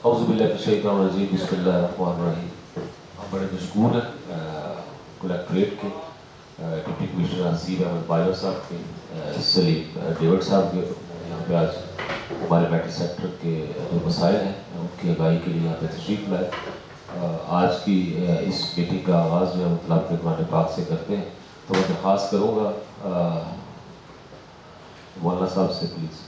औज़ुबिल्लाहिमिनश्शैतानिर्रजीम बिस्मिल्लाहिर्रहमानिर्रहीम। हम बड़े मशहूर हैं कलेक्ट्रेट के डिप्टी कमिश्नर हसीब अहमद बाजवा साहब के सलीम डेविड साहब के यहाँ पे आज हमारे मेटल सेक्टर के जो मसाइल हैं उनकी आगाही के लिए यहाँ पे तशरीफ़ लाए। आज की इस मीटिंग का आगाज़ जो है मतलब के कुरान पाक से करते हैं, तो मैं दरख्वास्त करूँगा मौलाना साहब से प्लीज़।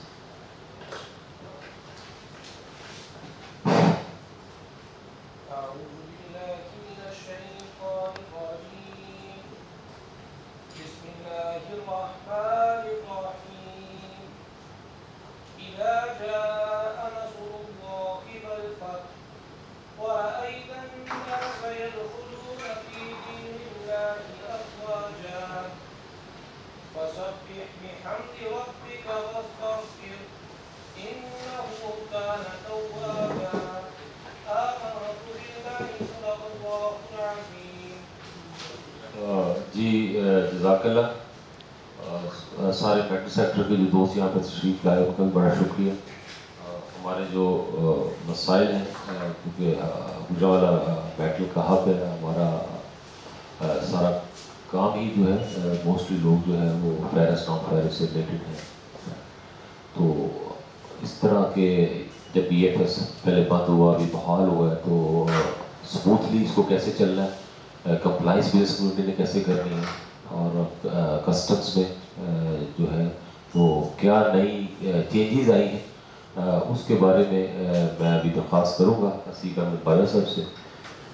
जी जज़ाकल्लाह। सारे मेटल सेक्टर के जो दोस्त यहाँ पर तशरीफ़ लाए उनका भी बड़ा शुक्रिया। हमारे जो मसाइल हैं क्योंकि गुजरावाला मेटल का हब है, हमारा सारा काम ही जो है मोस्टली लोग जो है वो फेरस नॉन फेरस से रिलेटेड हैं। तो इस तरह के जब BFS पहले बंद हुआ अभी बहाल हुआ है तो स्मूथली इसको कैसे चलना है, कंप्लाइंस बिजनेस कम्युनिटी ने कैसे करनी है और कस्टम्स में जो है वो क्या नई चेंजेस आई हैं उसके बारे में मैं अभी दरख्वास्त करूँगा हसीब अहमद बाजवा साहब से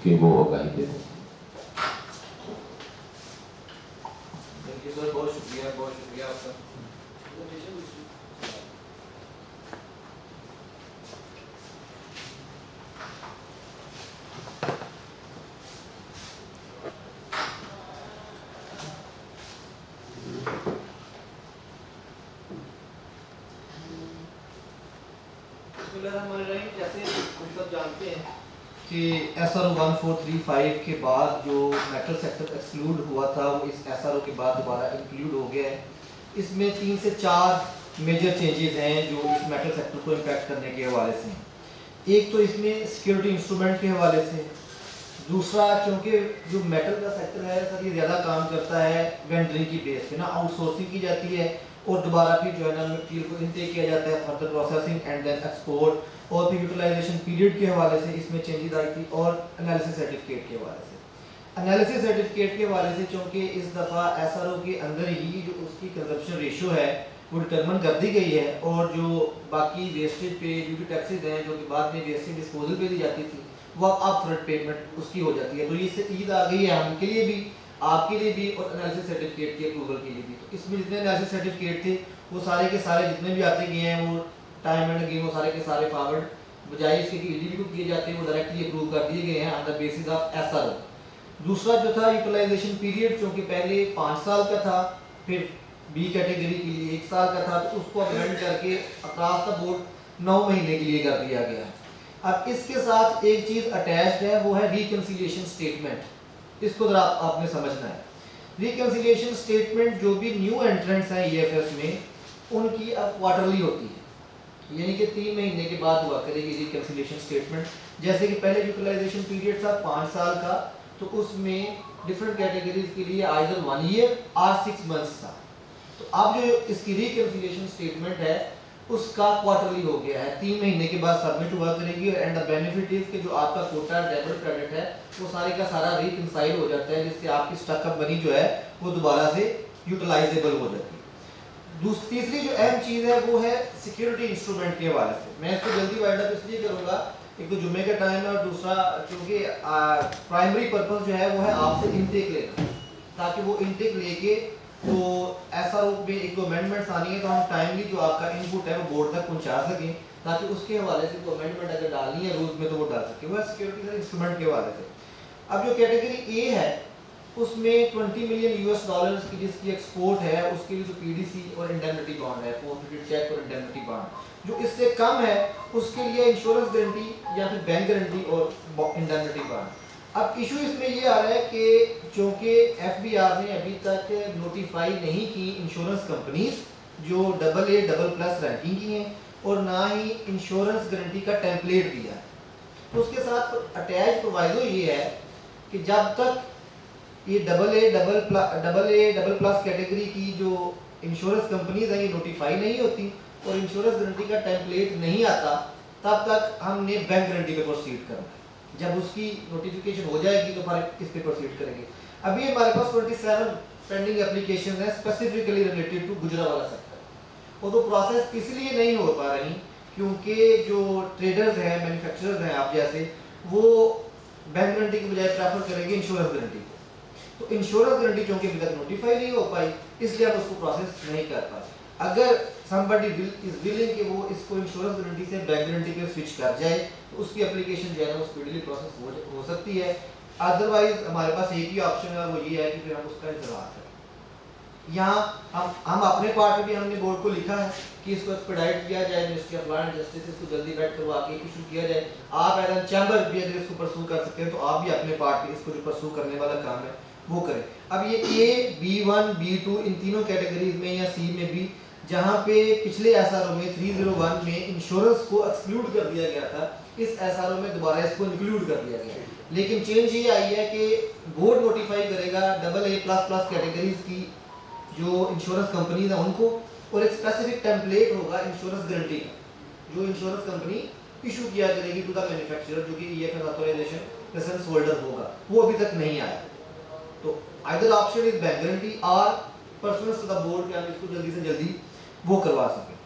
कि वो आगाही दे दें। बहुत शुक्रिया आपका। जैसे हम सब जानते हैं कि SRO 1435 के बाद जो मेटल सेक्टर एक्सक्लूड हुआ था वो इस SRO के बाद दोबारा इंक्लूड हो गया है। इसमें 3 से 4 मेजर चेंजेस हैं जो इस मेटल सेक्टर को इम्पैक्ट करने के हवाले से हैं। एक तो इसमें सिक्योरिटी इंस्ट्रूमेंट के हवाले से, दूसरा क्योंकि जो मेटल का सेक्टर है सर ये ज़्यादा काम करता है वेंडरिंग की बेस पे ना, आउटसोर्सिंग की जाती है और दोबारा फिर जो है ना मटीरियल को इनटेक किया जाता है, further processing and then export, और फिर यूटिलाइजेशन पीरियड के हवाले से इसमें चेंजेस आई थी, और एनालिसिस सर्टिफिकेट के हवाले से। एनालिसिस सर्टिफिकेट के हवाले से चूँकि इस दफ़ा SRO के अंदर ही जो उसकी कंजप्शन रेशो है वो डिटर्मन कर दी गई है, और जो बाकी वेस्टेज पे ड्यूटी टैक्सेज हैं जो कि बाद में वेस्टेज डिस्पोजल पे दी जाती थी वो अब अपफ्रंट पेमेंट उसकी हो जाती है। तो ये इससे ईद आ गई है हमके लिए भी, आपके लिए भी, और एनालिसिस सर्टिफिकेट के अप्रूवल के लिए भी। तो इसमें जितने एनालिसिस सर्टिफिकेट थे वो सारे के सारे जितने भी आते गए हैं वो टाइम एंड अगेन वो सारे के सारे फॉरवर्ड बजाय इसके कि EDB को किए जाते हैं वो डायरेक्टली अप्रूव कर दिए गए हैं on the basis of SRO। दूसरा जो था यूटिलाइजेशन पीरियड, क्योंकि पहले 5 साल का था, फिर B कैटेगरी के लिए 1 साल का था, तो उसको अमेंड करके अक्रॉस द बोर्ड 9 महीने के लिए कर दिया गया। अब इसके साथ एक चीज़ अटैच्ड है वो है रिकंसिलिएशन स्टेटमेंट। इसको जरा आपने समझना है। रिकंसिलिएशन स्टेटमेंट जो भी न्यू एंट्रेंट्स हैं EFS में उनकी अब क्वार्टरली होती है, यानी कि 3 महीने के बाद हुआ करेगी रिकंसिलिएशन स्टेटमेंट। जैसे कि पहले यूटिलाइजेशन पीरियड था 5 साल का, तो उसमें डिफरेंट कैटेगरीज के लिए आइदर 1 ईयर और 6 मंथ्स था। तो अब जो इसकी रिकंसिलिएशन स्टेटमेंट है उसका क्वार्टरली हो गया है, 3 महीने के बाद सबमिट हुआ करेगी। एंड द बेनिफिट इज कि जो आपका कोटा डेबिट क्रेडिट है वो सारे का सारा रिकंसाइल हो जाता है, जिससे आपकी स्टॉक मनी जो है वो दोबारा से यूटिलाइजेबल हो जाती है। तीसरी जो अहम चीज़ है वो है सिक्योरिटी इंस्ट्रूमेंट के हवाले से। मैं इसको जल्दी वाइंड अप इसलिए करूँगा, एक तो जुम्मे का टाइम है और दूसरा क्योंकि प्राइमरी पर्पस जो है वो है आपसे इनटेक लेना, ताकि वो इनटेक लेके तो ऐसा में एक तो अमेंडमेंट्स आनी है तो हम टाइमली जो आपका इनपुट है वो बोर्ड तक पहुंचा सकें, ताकि उसके हवाले से कोई अमेंडमेंट अगर डालनी है रूल्स में तो वो डाल सके। वो सिक्योरिटी इंस्ट्रूमेंट के हवाले से अब जो कैटेगरी ए है उसमें $20 मिलियन की जिसकी एक्सपोर्ट है उसके लिए जो PDC और इंडेमनिटी बॉन्ड है, पोस्ट डेबिट चेक और इंडेमनिटी बॉन्ड। जो इससे कम है उसके लिए इंश्योरेंस गारंटी या फिर बैंक गारंटी और इंडेमनिटी बॉन्ड। अब इशू इसमें ये आ रहा है कि चूँकि FBR ने अभी तक नोटिफाई नहीं की इंश्योरेंस कंपनीज जो AA++ रैंकिंग की हैं, और ना ही इंश्योरेंस गारंटी का टेम्पलेट दिया है। तो उसके साथ अटैच प्रोवाइजो ये है कि जब तक ये डबल प्लस कैटेगरी की जो इंश्योरेंस कंपनीज हैं ये नोटिफाई नहीं होती और इंश्योरेंस गारंटी का टेम्पलेट नहीं आता, तब तक हमने बैंक गारंटी पे प्रोसीड करना है। जब उसकी नोटिफिकेशन हो जाएगी तो हमारे इस पे प्रोसीड करेंगे। अभी हमारे पास 27 पेंडिंग एप्लीकेशन है specifically related to Gujranwala sector, और वो प्रोसेस इसलिए नहीं हो पा रही क्योंकि जो ट्रेडर्स हैं, मैन्युफैक्चरर्स हैं आप जैसे, वो बैंक गारंटी की बजाय प्रेफर करेंगे इंश्योरेंस गारंटी को। तो इंश्योरेंस गारंटी चूंकि अभी तक नोटिफाई नहीं हो पाई, इसलिए हम उसको प्रोसेस नहीं कर पाए। अगर somebody is willing कि वो इसको इंश्योरेंस गारंटी से बैंक गारंटी पे स्विच कर जाए तो उसकी एप्लीकेशन जो है ना स्पीडली प्रोसेस हो सकती है। अदरवाइज हमारे पास एक ही ऑप्शन है, वो ये है कि फिर हम उसका इंतजार करें। यहाँ हम अपने पार्ट में भी हमने बोर्ड को लिखा है कि इसको एक्सपेडाइट किया जाए, ministry of law and justice इसको जल्दी बैठ करवा के इशू किया जाए। आप एज एन चैम्बर भी अगर इसको परसू कर सकते हैं तो आप भी अपने पार्ट में इसको जो परसू करने वाला काम है वो करें। अब ये A, B1, B2 इन तीनों कैटेगरीज में या C में भी जहाँ पे पिछले SRO में 301 में इंश्योरेंस को एक्सक्लूड कर दिया गया था, इस SRO में दोबारा इसको इंक्लूड कर दिया गया। लेकिन चेंज ये आई है कि बोर्ड नोटिफाई करेगा AA++ कैटेगरीज की जो इंश्योरेंस कंपनीज हैं उनको, और एक स्पेसिफिक टेम्पलेट होगा इंश्योरेंस गारंटी का जो इंश्योरेंस कंपनी इशू किया करेगी टू द मैन्युफैक्चरर, जो कि EFS ऑथराइजेशन लाइसेंस होल्डर होगा, वो अभी तक नहीं आया। तो either option is bank guarantee और परफॉर्मेंस टू द बोर्ड कि हम इसको जल्दी से जल्दी वो करवा सकें।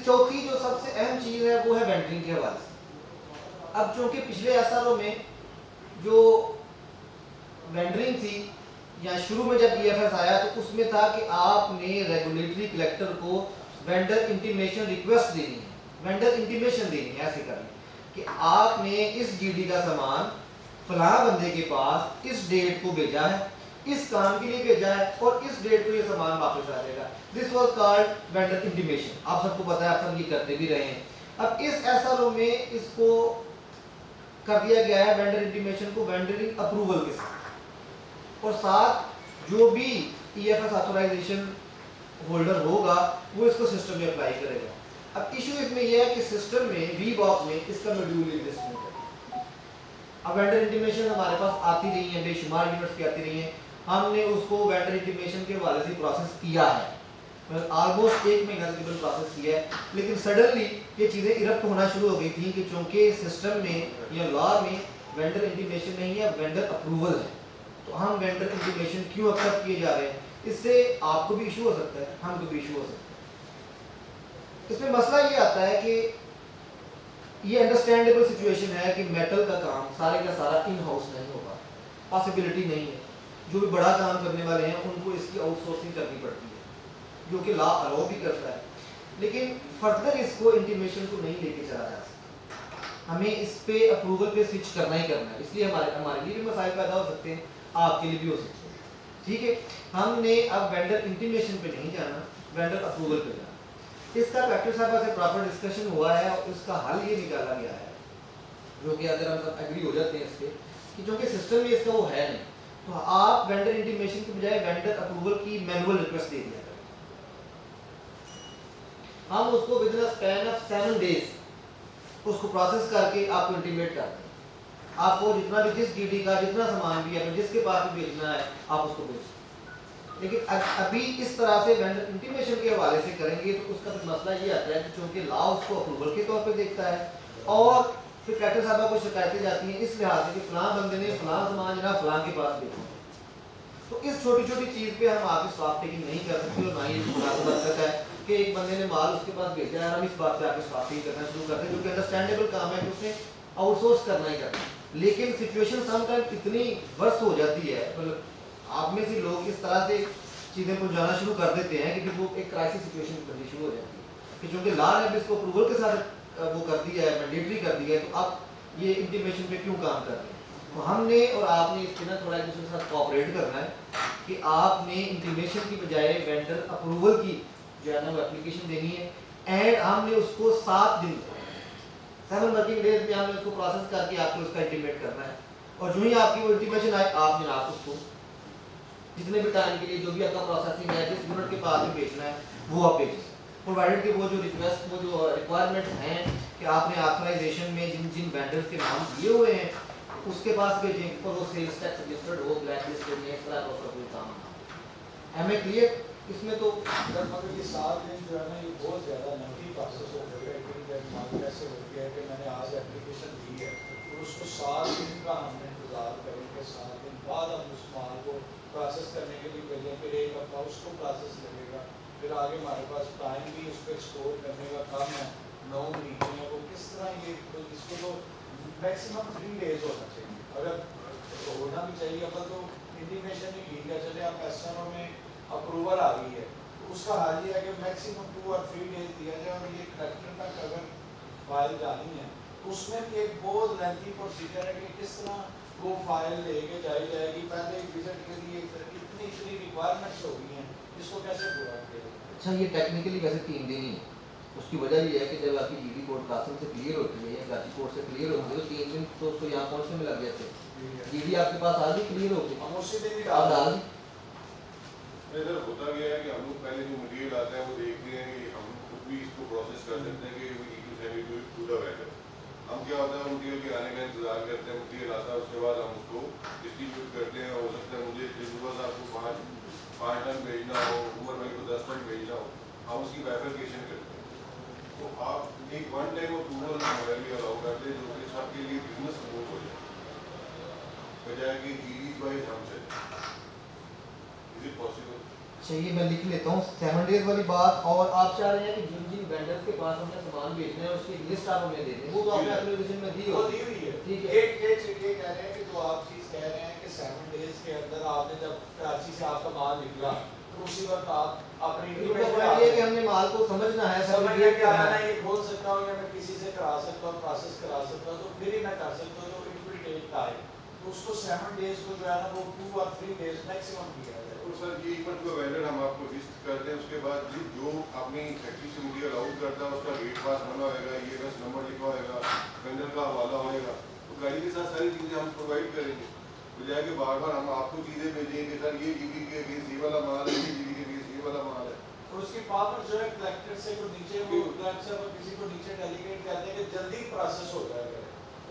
चौथी जो सबसे अहम चीज है वो है वेंडरिंग के हवाले से। अब चूंकि पिछले SRO में जो वेंडरिंग थी या शुरू में जब EFS आया तो उसमें था कि आपने रेगुलेटरी कलेक्टर को वेंडर इंटीमेशन रिक्वेस्ट देनी है, वेंडर इंटीमेशन देनी है, ऐसे करनी कि आपने इस GD का सामान फलां बंदे के पास इस डेट को भेजा है, इस काम के लिए भेजा है और इस डेट को ये सामान वापस आ जाएगा। This was called vendor intimation. आप सबको पता है, आप सब ये करते भी रहे हैं। अब इस SRO में इसको कर दिया गया है वेंडर इंटीमेशन को वेंडरिंग अप्रूवल के साथ, और साथ जो भी EFS ऑथराइजेशन होल्डर होगा वो इसको सिस्टम में अप्लाई करेगा। अब इशू इसमें यह है कि सिस्टम में VBOK में इसका मॉड्यूल एग्जिस्ट नहीं करता। अब वेंडर इंटीमेशन हमारे पास आती रही है, बेशुमार यूनिट्स की आती रही है, हमने उसको वेंडर इंटीमेशन के हवाले से प्रोसेस किया है, ऑलमोस्ट 1 महीना तकरीबन प्रोसेस किया है। लेकिन सडनली ये चीज़ें इरप्ट होना शुरू हो गई थी कि चूंकि सिस्टम में या लॉ में वेंडर इंटीमेशन नहीं है, वेंडर अप्रूवल है, तो हम वेंडर इंटीमेशन क्यों एक्सेप्ट किए जा रहे हैं? इससे आपको भी इशू हो सकता है, हमको भी इशू हो सकता है। इसमें मसला ये आता है कि ये अंडरस्टैंडेबल सिचुएशन है कि मेटल का काम सारे का सारा इन हाउस नहीं होगा, पॉसिबिलिटी नहीं है। जो भी बड़ा काम करने वाले हैं उनको इसकी आउटसोर्सिंग करनी पड़ती है, जो कि लॉ अलाउ भी करता है। लेकिन फर्दर इसको इंटीमेशन को नहीं लेके चला जा सकता, हमें इस पे अप्रूवल पे स्विच करना ही करना है। इसलिए हमारे लिए भी मसाइल पैदा हो सकते हैं, आपके लिए भी हो सकते हैं। ठीक है, हमने अब वेंडर इंटीमेशन पे नहीं जाना, वेंडर अप्रूवल पे जाना। इसका कलेक्टर साहब से प्रॉपर डिस्कशन हुआ है और उसका हल ये निकाला गया है, जो कि अगर हम सब एग्री हो जाते हैं इस पे कि जो कि सिस्टम में इसका वो है नहीं, तो आप वेंडर इंटीमेशन के बजाय वेंडर अप्रूवल की मैनुअल रिक्वेस्ट दे दिया करें। हम उसको with in span of 7 days उसको प्रोसेस करके आपको इंटीमेट करते हैं। आपको जितना भी जिस GD का जितना सामान भी है, जिसके पास भी भेजना है आप उसको भेजें। लेकिन अभी इस तरह से वेंडर इंटीमेशन के हवाले से करेंगे तो उसका तो मसला ये आता है कि चूंकि लॉ उसको अप्रूवल के तौर पे देखता है और फिर कलेक्टर साहब को शिकायतें जाती हैं इस लिहाज से कि फलां बंदे ने फलां सामान जनाब फलां के पास भेजा। तो इस छोटी छोटी चीज़ पे हम आगे स्टॉप टेकिंग नहीं कर सकते, और ना ही मुनासिबत है कि एक बंदे ने माल उसके पास भेजा है, हम इस बात पे आगे स्टॉप टेकिंग करना शुरू करते हैं, जो कि अंडरस्टैंडेबल काम है कि उसने आउटसोर्स करना ही करना है। लेकिन सिचुएशन समटाइम इतनी वर्स्ट हो जाती है, मतलब आप में से लोग इस तरह से चीज़ें पहुंचाना शुरू कर देते हैं कि वो एक क्राइसिस सिचुएशन बननी शुरू हो जाती है कि चूंकि लॉ ने इसको अप्रूवल के साथ वो कर दिया है, मैंडेटरी कर दिया है, तो अब ये इंटीमेशन पे क्यों काम कर रहे हैं? तो हमने और आपने इसके ना थोड़ा एक दूसरे के साथ कोऑपरेट करना है कि आपने इंटीमेशन की बजाय वेंडर अप्रूवल की जो है ना वो एप्लीकेशन देनी है, एंड हमने उसको 7 दिन 7 वर्किंग डेज में हमने उसको प्रोसेस करके आपको उसका इंटीमेट करना है। और जो ही आपकी वो इंटीमेशन आए आप जनाब उसको जितने भी टाइम के लिए जो भी आपका प्रोसेसिंग है, जिस यूनिट के पास भी बेचना है वो आप बेच सकते हैं। प्रोवाइडेड कि वो जो रिक्वेस्ट वो जो रिक्वायरमेंट्स हैं कि आपने ऑथराइजेशन में जिन जिन वेंडर्स के नाम दिए हुए हैं उसके पास भेजें और वो सेल्स टैक्स रजिस्टर्ड हो, ब्लैक लिस्टेड में, इस तरह का उसका कोई काम ना। एम ए क्लियर? इसमें तो मगर ये 7 दिन जो है ना ये बहुत ज़्यादा लंबी प्रोसेस हो गई है कि माल कैसे हो गया है कि मैंने आज एप्लीकेशन दी है और उसको 7 दिन का हमने इंतज़ार करेंगे, 7 दिन बाद हम उस माल को प्रोसेस करने के लिए भेजें, फिर 1 हफ्ता उसको प्रोसेस लगेगा, फिर आगे हमारे पास टाइम भी उस पर स्टोर करने का कम है, 9 महीने है, वो किस तरह ये तो इसको तो मैक्सिमम 3 डेज होना चाहिए, अगर होना भी चाहिए। अपन तो इंटीमेशन ही ली है, चले आप एस में अप्रूवल आ गई है तो उसका हाल ये है कि मैक्सिमम 2 और 3 डेज दिया जाए और ये कलेक्टर तक अगर फाइल जानी है तो उसमें भी एक बहुत लेंथी प्रोसीजर है कि किस तरह वो फाइल लेके जाई जाएगी, पहले विजिट के लिए इतनी रिक्वायरमेंट्स हो गई हैं, इसको कैसे पूरा किया जाए। अच्छा, ये टेक्निकली वैसे 3 दिन ही है। उसकी वजह ये है कि जब आपकी जीडी कोर्ट कासिम से क्लियर होती है या गाजी कोर्ट से क्लियर होती है तो 3 दिन तो उसको यहाँ पहुँचने में लग जाते हैं। जीडी आपके पास आ गई, क्लियर हो गई, हम उसी दिन ही आप डाल दी। सर होता गया है कि हम लोग पहले जो मटेरियल आता है वो देखते हैं कि हम खुद भी इसको प्रोसेस कर सकते हैं कि we need to send it to the vendor. हम क्या होता है मटेरियल के आने का इंतजार करते हैं, मटेरियल आता है उसके बाद हम उसको डिस्ट्रीब्यूट करते हैं। हो सकता है मुझे सुबह आपको 5 टन भेजना हो, उमर भाई को 10 टन भेजना हो, हम उसकी बाइफरकेशन करते हैं। तो आप एक वन टाइम अप्रूवल हमारे लिए अलाउ करते हैं जो कि सबके लिए बिजनेस स्मूथ हो जाए बजाय कि सीरीज वाइज हम चले। Is it possible? चाहिए मैं लिख लेता हूँ 7 डेज वाली बात। और आप चाह रहे हैं कि जिन जिन वेंडर्स के पास हमने सामान बेचना है उसकी लिस्ट आप हमें दे दें, वो तो आपने एप्लीकेशन में दी वो होगी। दी हुई है। ठीक है। ये कह रहे हैं कि जो आप चीज़ कह रहे हैं कि 7 डेज के अंदर आपने जब कराची से आपका माल निकला तो उसी वक्त आप अपनी इनका पॉइंट ये है कि हमने माल को समझना है, समझिए कि आना ये खोल सकता हूँ या मैं किसी से करा सकता हूँ, प्रोसेस करा सकता हूँ, तो फिर ही मैं कर सकता हूँ, तो इट विल टेक टाइम। तो उसको 7 डेज को जो है ना वो 2 और 3 डेज मैक्सिमम दिया जाए। तो सर ये इक्वल टू वेंडर हम आपको लिस्ट करते हैं, उसके बाद जो अपनी फैक्ट्री से मटेरियल आउट करता है उसका गेट पास बना होगा, ये बस नंबर लिखा होगा, वेंडर का हवाला होगा, तो गाड़ी के साथ सारी चीज़ें हम प्रोवाइड करेंगे। बजाय कि बार बार हम आपको चीज़ें भेजेंगे कि सर ये जीबी के अगेंस्ट ये वाला माल है, ये जीबी के अगेंस्ट ये वाला माल है। और उसकी पावर जो है कलेक्टर से को नीचे वो कलेक्टर और किसी को नीचे डेलीगेट करते हैं कि जल्दी प्रोसेस हो जाएगा।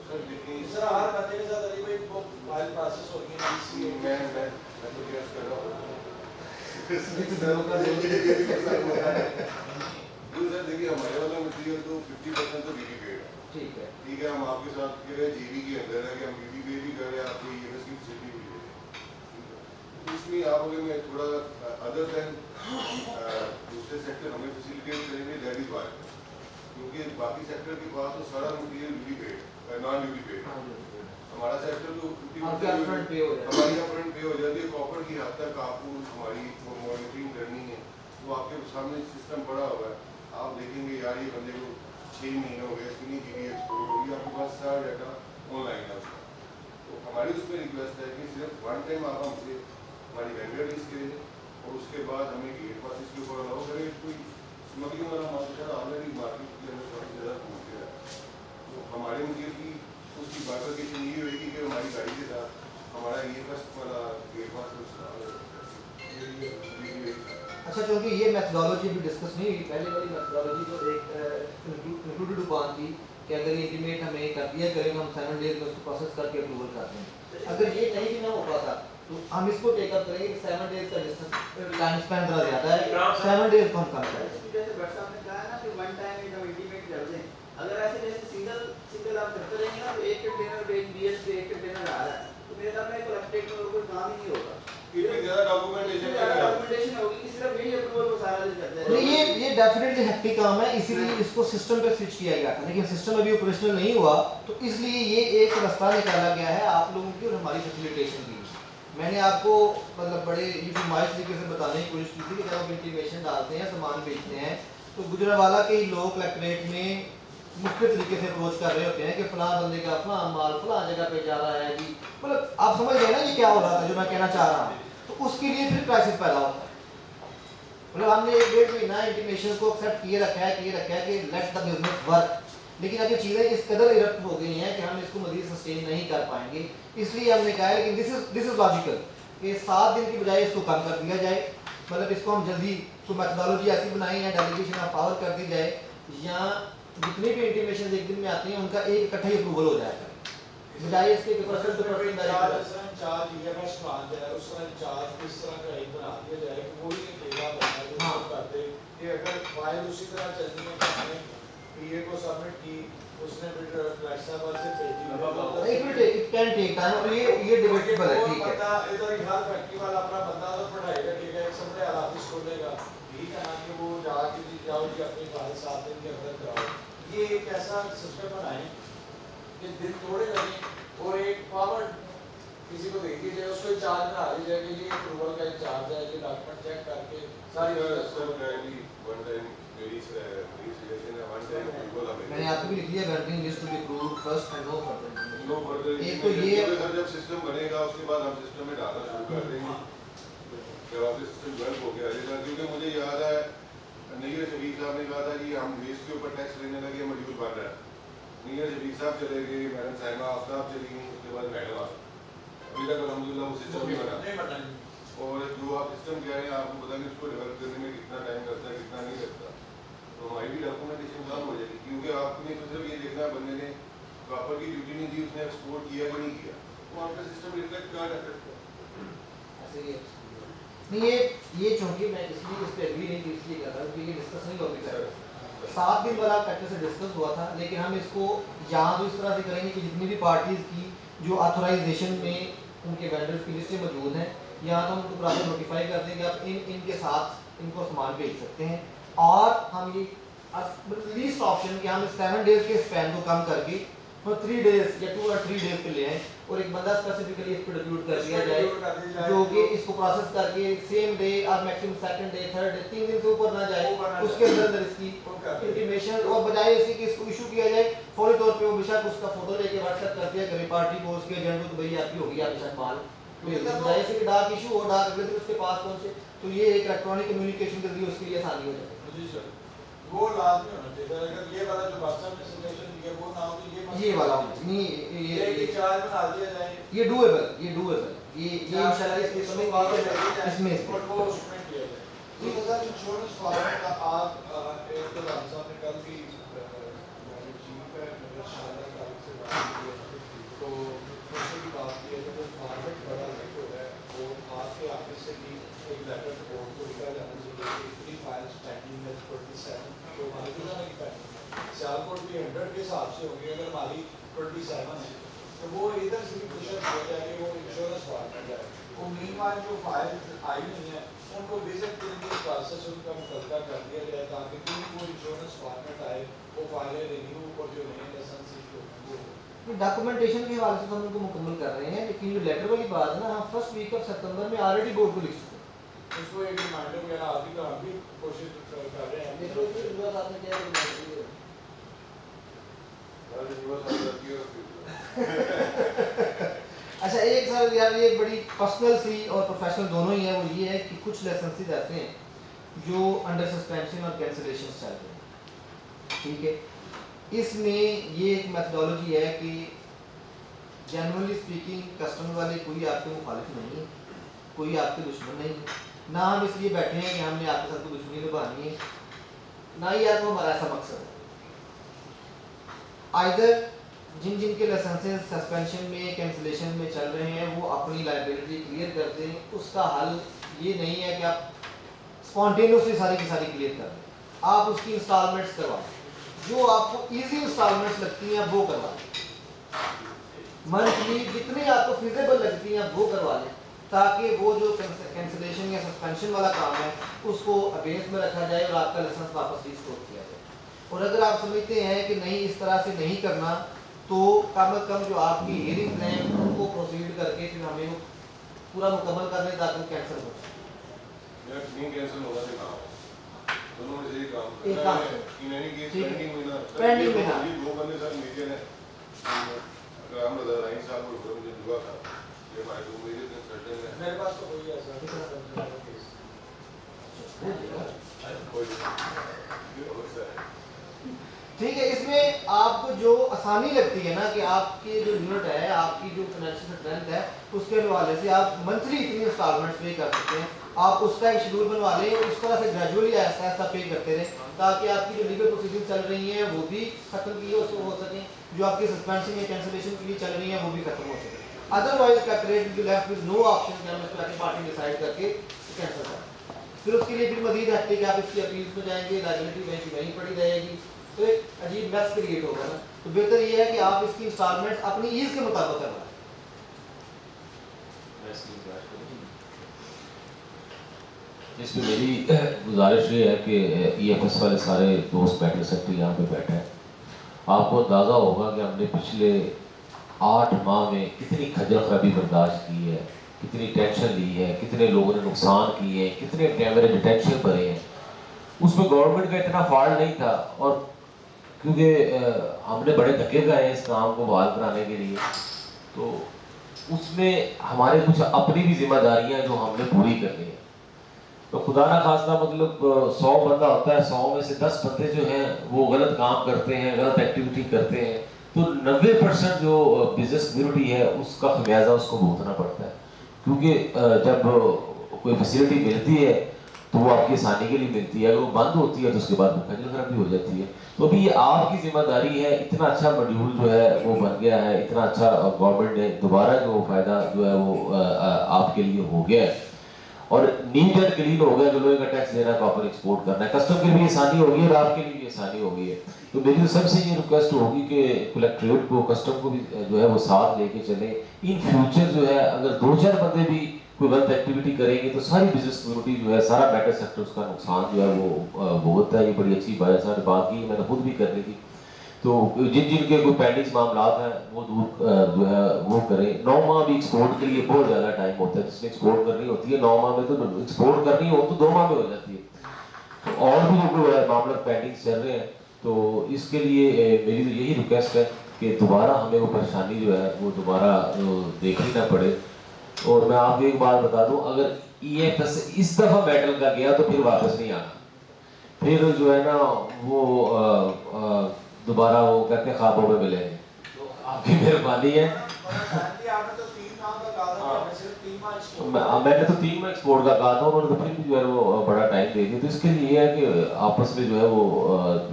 सर देखिए इस तरह हर बंदे के साथ अली भाई वो फाइल प्रोसेस हो रही है इसलिए मैं तो गेस कर रहा हूँ सर देखिए हमारे वाला मटेरियल तो 50% तो बीबी पेड है। ठीक है। ठीक है, हम आपके साथ कह रहे हैं जीबी के अंदर है कि हम बीबी पे भी कर रहे हैं, आपको ईएमएस की फैसिलिटी भी दे रहे हैं। इसमें आप अगर मैं थोड़ा अदर देन दूसरे सेक्टर हमें फैसिलिटेट करेंगे, दैट इज वाई, क्योंकि बाकी सेक्टर के पास तो सारा material duty paid non duty paid. हमारा सेक्टर तो 50% अपफ्रंट पे हो जाता है। हमारी अपफ्रंट पे हो जाती है। कॉपर की हद तक आपको हमारी मॉनिटरिंग करनी है, वो आपके सामने सिस्टम पड़ा हुआ है। आप देखेंगे यार ये बंदे को 6 महीने हो गए, कितनी जीबी एक्सपोर्ट होगी, आपके पास सारा डाटा ऑनलाइन है उसका। तो हमारी उसमें रिक्वेस्ट है कि सिर्फ वन टाइम आप हमसे हमारी वेंडर लिस्ट करें और उसके बाद हमें गेट पास इसके ऊपर अलाउ करें। कोई स्मगलिंग वाला माल ऑलरेडी मार्केट के अंदर काफ़ी ज़्यादा पहुँच गया है, तो हमारे मुझे की उसकी बाइफरकेशन ये होगी कि हमारी गाड़ी के साथ हमारा ये फर्स्ट वाला गेट पास अच्छा, क्योंकि ये मेथडोलॉजी भी डिस्कस नहीं हुई, पहले वाली मेथडोलॉजी जो एक इंक्लूडेड हुआ थी कि अगर ये इंटीमेट हमें कर दिया करेंगे हम 7 डेज में उसको प्रोसेस करके अप्रूवल करते हैं। अगर ये नहीं भी ना हो पाता तो हम इसको टेकअप करेंगे कि 7 डेज का डिस्टेंस टाइम स्पेंड ज़्यादा ज़्यादा है, 7 डेज को हम कम करेंगे। जैसे भट्ट साहब ने कहा ना कि वन टाइम एकदम इंटीमेट कर दें, अगर ऐसे जैसे सिंगल आप करते रहेंगे ना तो एक कंटेनर एक बीएस पे एक कंटेनर आ रहा है तो मेरे ख्याल में कलेक्टेड में कोई काम ही नहीं होगा। इतनी ज़्यादा डॉक्यूमेंटेशन होगी कि सिर्फ यही अप्रूवल को सारा दिन करते हैं। नहीं, ये डेफिनेटली हेक्टिक काम है, इसीलिए इसको सिस्टम पे स्विच किया गया था, लेकिन सिस्टम अभी ऑपरेशनल नहीं हुआ तो इसलिए ये एक रास्ता निकाला गया है आप लोगों की और हमारी फैसिलिटेशन की। मैंने आपको मतलब बड़े यूमाइश तरीके से बताने की कोशिश की थी कि जब आप इंटीमेशन डालते हैं, सामान बेचते हैं, तो गुजरांवाला के ही लोग कलेक्ट्रेट में मुख्तलिफ तरीके से अप्रोच कर रहे होते हैं कि फलां बंदे का फलां माल फलां जगह पे जा रहा है जी, मतलब आप समझ रहे हैं ना ये क्या हो रहा था जो मैं कहना चाह रहा हूँ। तो उसके लिए फिर क्राइसिस पैदा होता है। मतलब हमने 1-1.5 महीना इंटीमेशन को एक्सेप्ट किए रखा है कि लेट द बिजनेस वर्क, लेकिन अब ये चीज़ें इस कदर इरप्ट हो गई हैं कि हम इसको मज़ीद सस्टेन नहीं कर पाएंगे। इसलिए हमने कहा है कि दिस इज लॉजिकल कि 7 दिन की बजाय इसको कम कर दिया जाए, मतलब इसको हम जल्दी कोई मेथडोलॉजी ऐसी बनाई है, डेलीगेशन ऑफ पावर कर दी जाए, या जितनी भी इंटीमेशन एक दिन में आती हैं उनका एक इकट्ठा ही अप्रूवल हो जाएगा, बजाय इसके कि person to person charge EMS plan है, उस तरह चार्ज किस तरह का एक बना दिया जाए कि वो ही एक डेटा बनता है जो हाँ। करते कि अगर फाइल उसी तरह चलनी है कि हमने पीए को सबमिट की, उसने फिर ट्राइसाबाद से भेजी, एक minute, it can take time, और ये डिबेटेबल है, ठीक है। बंदा इधर ही हर फैक्ट्री वाला अपना बंदा तो पढ़ाएगा, ठीक है, एक समझे ऑफिस खोलेगा, यही कहना कि वो जाके जी जाओ जी अपनी फाइल 7 दिन के अंदर कराओ। ये एक ऐसा सिस्टम बनाए कि दिन थोड़े लगे और एक पावर किसी को दे दी जाए, उसको चार्ज बना दी जाए कि ये अप्रूवल का चार्ज है, ये डॉक्यूमेंट चेक करके सारी मैंने आपको भी लिख दिया governing list to be approved first and no further. एक तो ये जब सिस्टम बनेगा उसके बाद हम सिस्टम में डालना शुरू कर देंगे जब आपके सिस्टम डेवलप हो गया रहेगा, क्योंकि मुझे याद है नीरज शफीक साहब ने कहा था कि हम वेस्ट के ऊपर टैक्स लेने लगे, मॉड्यूल बन रहा है। नीरज शफीक साहब चले गए, मैडम साहिबा आफ्ताब चली गई, उसके बाद मैडम आ अभी तक अलहमदुलिल्लाह वो सिस्टम नहीं बना। और जो आप सिस्टम कह रहे हैं आपको पता नहीं उसको डेवलप करने में कितना टाइम लगता है कितना नहीं लगता, तो हमारी भी डॉक्यूमेंटेशन काम हो जाएगी, क्योंकि आपने तो सिर्फ ये देखना बंदे ने प्रॉपर की ड्यूटी नहीं दी, उसने एक्सपोर्ट किया कि नहीं किया, वो आपका सिस्टम रिफ्लेक्ट कहाँ कर सकता है। ऐसे ही नहीं, ये चूंकि मैं इसलिए इस पे एग्री नहीं की इसलिए कर रहा हूँ कि ये डिस्कस नहीं टॉपिक है, 7 दिन वाला फैक्टर से डिस्कस हुआ था, लेकिन हम इसको यहाँ तो इस तरह से करेंगे कि जितनी भी पार्टीज की जो ऑथराइजेशन में उनके वेंडर्स की लिस्टें मौजूद हैं, यहाँ तो हम उनको प्रॉपर नोटिफाई कर देंगे, आप इनके साथ इनको सामान भेज सकते हैं, और हम ये लीस्ट ऑप्शन कि हम 7 डेज के स्पैन को कम करके 3 डेज या 2 और 3 डेज पे ले आए, और एक बंदा स्पेसिफिकली इस पर डिप्यूट कर दिया जाए जो कि इसको प्रोसेस करके सेम डे और maximum second day, third day, 3 दिन से ऊपर ना जाए, उसके अंदर इसकी इंटीमेशन, और बजाय इसी कि इसको इशू किया जाए फौरी तौर पे वो बेशक उसका फोटो लेके व्हाट्सएप कर दिया करे पार्टी को, उसके एजेंट को, तो भाई आपकी होगी आप बेशक माल बजाय इसी कि डाक इशू हो, डाक अगले दिन उसके पास पहुंचे, तो ये एक इलेक्ट्रॉनिक कम्युनिकेशन के जरिए उसके लिए आसानी हो जाए। वो लाजमी होना चाहिए, अगर ये वाला जो बादशाह ने सजेशन दिया वो ना हो तो ये वाला नहीं, ये चार्ज बना दिया जाए, ये डूएबल, ये इंशाल्लाह इस केस में बात है इसमें और वो उसमें किया जाए। जी सर, इंश्योरेंस फॉर्म का आप एक तो साहब ने कल भी हमारे चीफ है मेरे शानदार तारीख से बात की है, तो उससे भी बात की है कि वो फॉर्मेट बड़ा लेट हो रहा है, वो आपके ऑफिस से भी एक लेटर बोर्ड को लिखा जाना चाहिए कि इतनी फाइल्स पेंडिंग है 27, तो मालूम है कि सियालकोट भी 100 के हिसाब से होंगे, अगर हमारी 27 है तो वो इधर से भी प्रेशर किया जाए कि वो इंश्योरेंस फॉर्मेट जाए, वो मीनवाइल जो फाइल आई नहीं है उनको विजिट करके प्रोसेस उनका मुकद्दर कर दिया जाए, ताकि कोई वो इंश्योरेंस फॉर्मेट आए, वो फाइलें रिन्यू और जो नए लाइसेंस इशू वो डॉक्यूमेंटेशन के हवाले से तो हम उनको मुकम्मल कर रहे हैं, लेकिन जो लेटर वाली बात है ना, हम फर्स्ट वीक ऑफ सितंबर में ऑलरेडी बोर्ड को लिख चुके हैं, उसको एक रिमाइंडर वगैरह आप भी तो हम भी कोशिश कर रहे हैं। देख लो कि इस बार आपने क्या किया। अच्छा, एक सर यार ये बड़ी पर्सनल सी और प्रोफेशनल दोनों ही है, वो ये है कि कुछ लाइसेंसेस ऐसे हैं जो अंडर सस्पेंशन और कैंसिलेशन चल रहे हैं, ठीक है, इसमें ये एक मेथडोलॉजी है कि जनरली स्पीकिंग कस्टमर वाले कोई आपके मुखालिफ नहीं है, कोई आपके दुश्मन नहीं है, ना हम इसलिए बैठे हैं कि हमने आपके साथ कोई दुश्मनी निभानी है, ना ही यार को हमारा ऐसा मकसद है। आइदर जिन के लाइसेंसेस सस्पेंशन में कैंसिलेशन में चल रहे हैं वो अपनी लाइबिलिटी क्लियर कर दें, उसका हल ये नहीं है कि आप स्पॉन्टेनियसली सारी की सारी क्लियर कर दें, आप उसकी इंस्टॉलमेंट्स करवाएं, जो आपको इजी इंस्टॉलमेंट्स लगती हैं वो करवाएं, मंथली जितनी आपको फिजिबल लगती हैं वो करवा लें, ताकि वो जो कैंसिलेशन या सस्पेंशन वाला काम है उसको अगेंस्ट में रखा जाए और आपका लाइसेंस वापस रिस्टोर किया जाए। और अगर आप समझते हैं कि नहीं इस तरह से नहीं करना, तो कम से कम जो आपकी हियरिंग हैं उनको प्रोसीड करके फिर हमें वो पूरा मुकम्मल कर दें ताकि कैंसिल हो जाए। यार नहीं कैंसिल होगा तो काम दोनों में से एक काम एक काम इन एनी केस ठीक है। पेंडिंग में ना पेंडिंग में ना। ये दो बंदे सर मेजर हैं, अगर हम रजा राइन साहब को मुझे दुआ था ये हमारे दो मेजर कंसल्टेंट हैं, मेरे पास तो कोई ऐसा केस कोई ये और सर है ठीक है, इसमें आपको जो आसानी लगती है ना कि आपकी जो यूनिट है, आपकी जो फाइनेंशियल स्ट्रेंथ है, उसके हवाले से आप मंथली इतनी इंस्टॉलमेंट्स पे कर सकते हैं, आप उसका एक शेड्यूल बनवा लें और इस तरह से ग्रेजुअली ऐसा ऐसा पे करते रहें ताकि आपकी जो लीगल प्रोसीडिंग चल रही हैं वो भी खत्म की हो सकें, जो आपकी सस्पेंशन या कैंसिलेशन के लिए चल रही हैं वो भी खत्म हो सके। Otherwise cataract will left with no option कि हम इस पर पार्टी डिसाइड करके कैंसिल करें। फिर उसके लिए फिर मजीद हफ्ते कि आप इसकी अपील में जाएंगे, लाइबिलिटी वहीं की वहीं पड़ी रहेगी, तो एक अजीब मैस क्रिएट होगा ना। तो बेहतर ये है कि आप इसकी इंस्टॉलमेंट अपनी ईज के मुताबिक करवाएं। इसमें मेरी गुजारिश ये है कि EFS वाले सारे दोस्त मेटल सेक्टर यहाँ पे बैठे हैं। आपको अंदाज़ा होगा कि हमने पिछले 8 माह में कितनी खजल खराबी बर्दाश्त की है, कितनी टेंशन ली है, कितने लोगों ने नुकसान किए हैं, कितने कैमरे डिटेंशन भरे हैं। उसमें गवर्नमेंट का इतना फॉल्ट नहीं था, और क्योंकि हमने बड़े धक्के खाए हैं इस काम को बहाल कराने के लिए, तो उसमें हमारे कुछ अपनी भी जिम्मेदारियां जो हमने पूरी करनी है। तो खुदा ना खास्ता मतलब 100 बंदा होता है, 100 में से 10 बंदे जो हैं वो गलत काम करते हैं, गलत एक्टिविटी करते हैं, तो 90% जो बिजनेस कम्युनिटी है उसका खमियाजा उसको भुगतना पड़ता है। क्योंकि जब कोई फैसिलिटी मिलती है तो वो आपकी आसानी के लिए मिलती है, अगर वो बंद होती है तो उसके बाद खजल खराबी हो जाती है। तो अभी ये आपकी जिम्मेदारी है, इतना अच्छा मॉड्यूल जो है वो बन गया है, इतना अच्छा गवर्नमेंट ने दोबारा जो फ़ायदा जो है वो आपके लिए हो गया है, और नीट एंड क्लीन हो गया कि लोहे का टैक्स देना, कॉपर एक्सपोर्ट करना है, कस्टम के लिए भी आसानी होगी और आपके लिए भी आसानी हो गई है। तो मेरी तो सबसे ये रिक्वेस्ट होगी कि कलेक्ट्रेट को, कस्टम को भी जो है वो साथ लेके चले। इन फ्यूचर जो है अगर 2-4 बंदे भी कोई गलत एक्टिविटी करेंगे तो सारी बिजनेस कम्युनिटी जो है, सारा मेटल सेक्टर उसका नुकसान जो है वो भुगतता है। ये बड़ी अच्छी बात है, बात की मैंने खुद भी करनी थी। तो जिन जिनके कोई पेंडिंग मामला हैं वो दूर जो है वो करें। 9 माह भी एक्सपोर्ट के लिए बहुत ज़्यादा टाइम होता है, जिसने एक्सपोर्ट करनी होती है 9 माह में, तो एक्सपोर्ट करनी हो तो 2 माह में हो जाती है। तो और भी जो मामला पेंडिंग चल रहे हैं, तो इसके लिए मेरी तो यही रिक्वेस्ट है कि दोबारा हमें वो परेशानी जो है वो दोबारा देखनी ना पड़े। और मैं आपको एक बात बता दूं, अगर EFS इस दफ़ा मेटल का गया तो फिर वापस नहीं आना, फिर जो है ना वो दोबारा वो कहते हैं ख्वाबों में मिलेंगे। तो आपकी मेहरबानी है। मैंने तो 3 माह एक्सपोर्ट का कहा था, उन्होंने तो फिर भी जो है वो बड़ा टाइम दे दिया। तो इसके लिए ये है कि आपस में जो है वो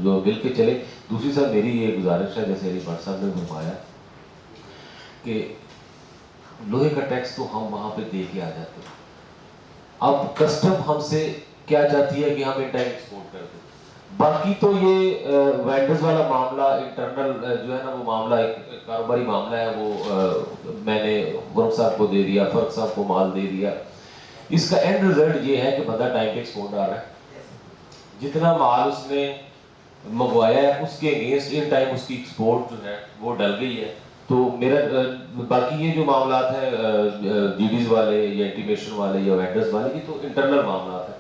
जो मिल के चले। दूसरी साहब मेरी ये गुजारिश है, जैसे भट्ट साहब ने घुमाया कि लोहे का टैक्स तो हम वहाँ पे दे के आ जाते हैं। अब कस्टम हमसे क्या चाहती है कि हम इन टाइम एक्सपोर्ट कर दें। बाकी तो ये वेंडर्स वाला मामला इंटरनल जो है ना वो मामला एक कारोबारी मामला है, वो मैंने फर्क साहब को दे दिया, फर्क साहब को माल दे दिया। इसका एंड रिजल्ट ये है कि बंदा टाइम पे एक्सपोर्ट डाल रहा है, जितना माल उसने मंगवाया है उसके अगेंस्ट इन टाइम उसकी एक्सपोर्ट जो है वो डल गई है। तो मेरा बाकी ये जो मामला है GDs वाले या इंटीमेशन वाले या वेंडर्स वाले, ये तो इंटरनल मामला है।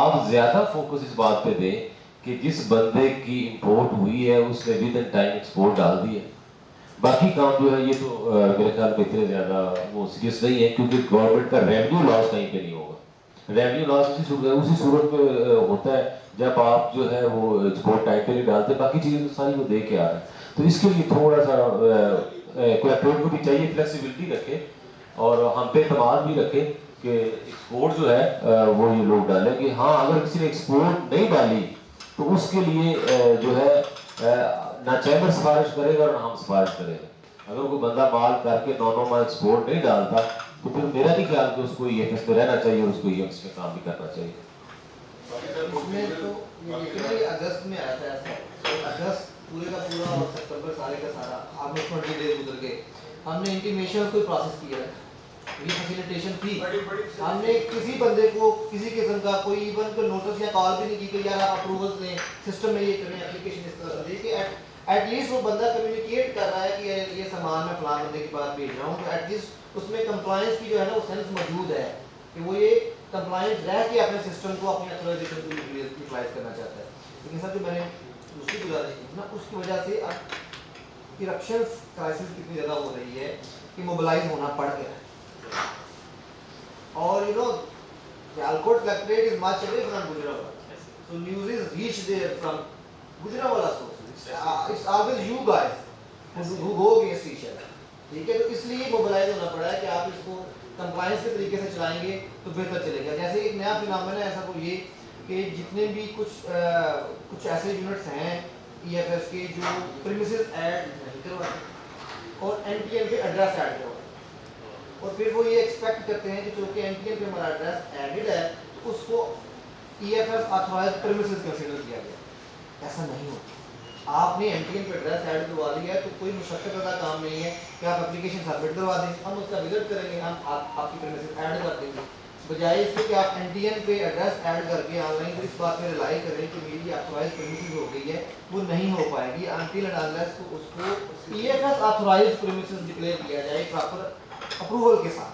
आप ज्यादा फोकस इस बात पे दें कि जिस बंदे की इंपोर्ट हुई है उसने विद इन टाइम एक्सपोर्ट डाल दी है। बाकी काम जो है ये तो मेरे ख्याल में इतने ज़्यादा वो सीरियस नहीं है, क्योंकि गवर्नमेंट का रेवेन्यू लॉस कहीं पे नहीं होगा। रेवेन्यू लॉस उसी सूरत में होता है जब आप जो है वो एक्सपोर्ट टाइम पे नहीं डालते, बाकी चीज़ें तो सारी वो दे के आ रहे हैं। तो इसके लिए थोड़ा सा कलेक्टरेट को भी चाहिए फ्लेक्सिबिलिटी रखे और हम पे एतमाद भी रखे कि एक्सपोर्ट जो है वो ये लोग डालेंगे। हाँ, अगर किसी ने एक्सपोर्ट नहीं डाली तो उसके लिए जो है ना चैम्बर सिफारिश करेगा और ना हम सिफारिश करेंगे। अगर कोई बंदा माल करके 9 माह एक्सपोर्ट नहीं डालता तो फिर मेरा नहीं ख्याल कि उसको EFS में रहना चाहिए और उसको EFS में काम भी करना चाहिए। इसमें तो ये अगस्त में आया था ऐसा, तो अगस्त पूरे का पूरा और सितंबर सारे का सारा ऑलमोस्ट 20 डेज गुजर गए। हमने इंटीमेशन कोई प्रोसेस किया है, ये फैसिलिटेशन थी, हमने किसी बंदे को किसी किस्म का कोई इवन को नोटिस या कॉल भी नहीं की कि यार आप अप्रूवल्स लें, सिस्टम में ये करें, एप्लीकेशन इस तरह से देखिए एटलीस्ट वो बंदा कम्युनिकेट कर रहा है कि ये सामान मैं फलां बंदे के पास भेज रहा हूँ, तो एटलीस्ट उसमें कंप्लायंस की जो है ना वो सेंस मौजूद है कि वो ये कंप्लायंट रह के अपने सिस्टम को अपनी अथॉराइजेशन को यूटिलाइज करना चाहता है। लेकिन सर जो मैंने दूसरी गुजारिश की ना, उसकी वजह से अब इरप्शंस क्राइसिस कितनी ज़्यादा हो रही है कि मोबिलाइज होना पड़ गया है। और you know Sialkot Collectorate is much away from Gujranwala, so news is reached there from Gujranwala sources. It's always you guys who go against each other. ठीक है, तो इसलिए मोबिलाइज होना पड़ा है कि आप इसको कंप्लायंस के तरीके से चलाएंगे तो बेहतर चलेगा। जैसे एक नया फिनोमेना है ऐसा को ये कि जितने भी कुछ ऐसे यूनिट्स हैं EFS के जो प्रीमिसेस ऐड नहीं करवाते और NTN पे एड्रेस ऐड करवाते और फिर वो ये एक्सपेक्ट करते हैं कि चूँकि NTN पे हमारा एड्रेस एडेड है तो उसको EFS ऑथराइज्ड प्रीमिसेस कंसीडर किया गया। ऐसा नहीं होता। आपने NTN पे एड्रेस ऐड करवा लिया है तो कोई मुशक्कत वाला काम नहीं है कि आप एप्लीकेशन सबमिट करवा दें, हम उसका विजिट करेंगे, हम आपकी प्रीमिसेस ऐड कर देंगे। बजाय इसके कि आप NTN पे एड्रेस ऐड करके ऑनलाइन तो इस बात पे रिलाई करें कि मेरी ऑथराइज्ड प्रीमिसेस हो गई है, वो नहीं हो पाएगी अनटिल एंड अनलेस तो उसको EFS ऑथराइज्ड प्रीमिसेस डिक्लेयर किया जाए प्रॉपर अप्रूवल के साथ।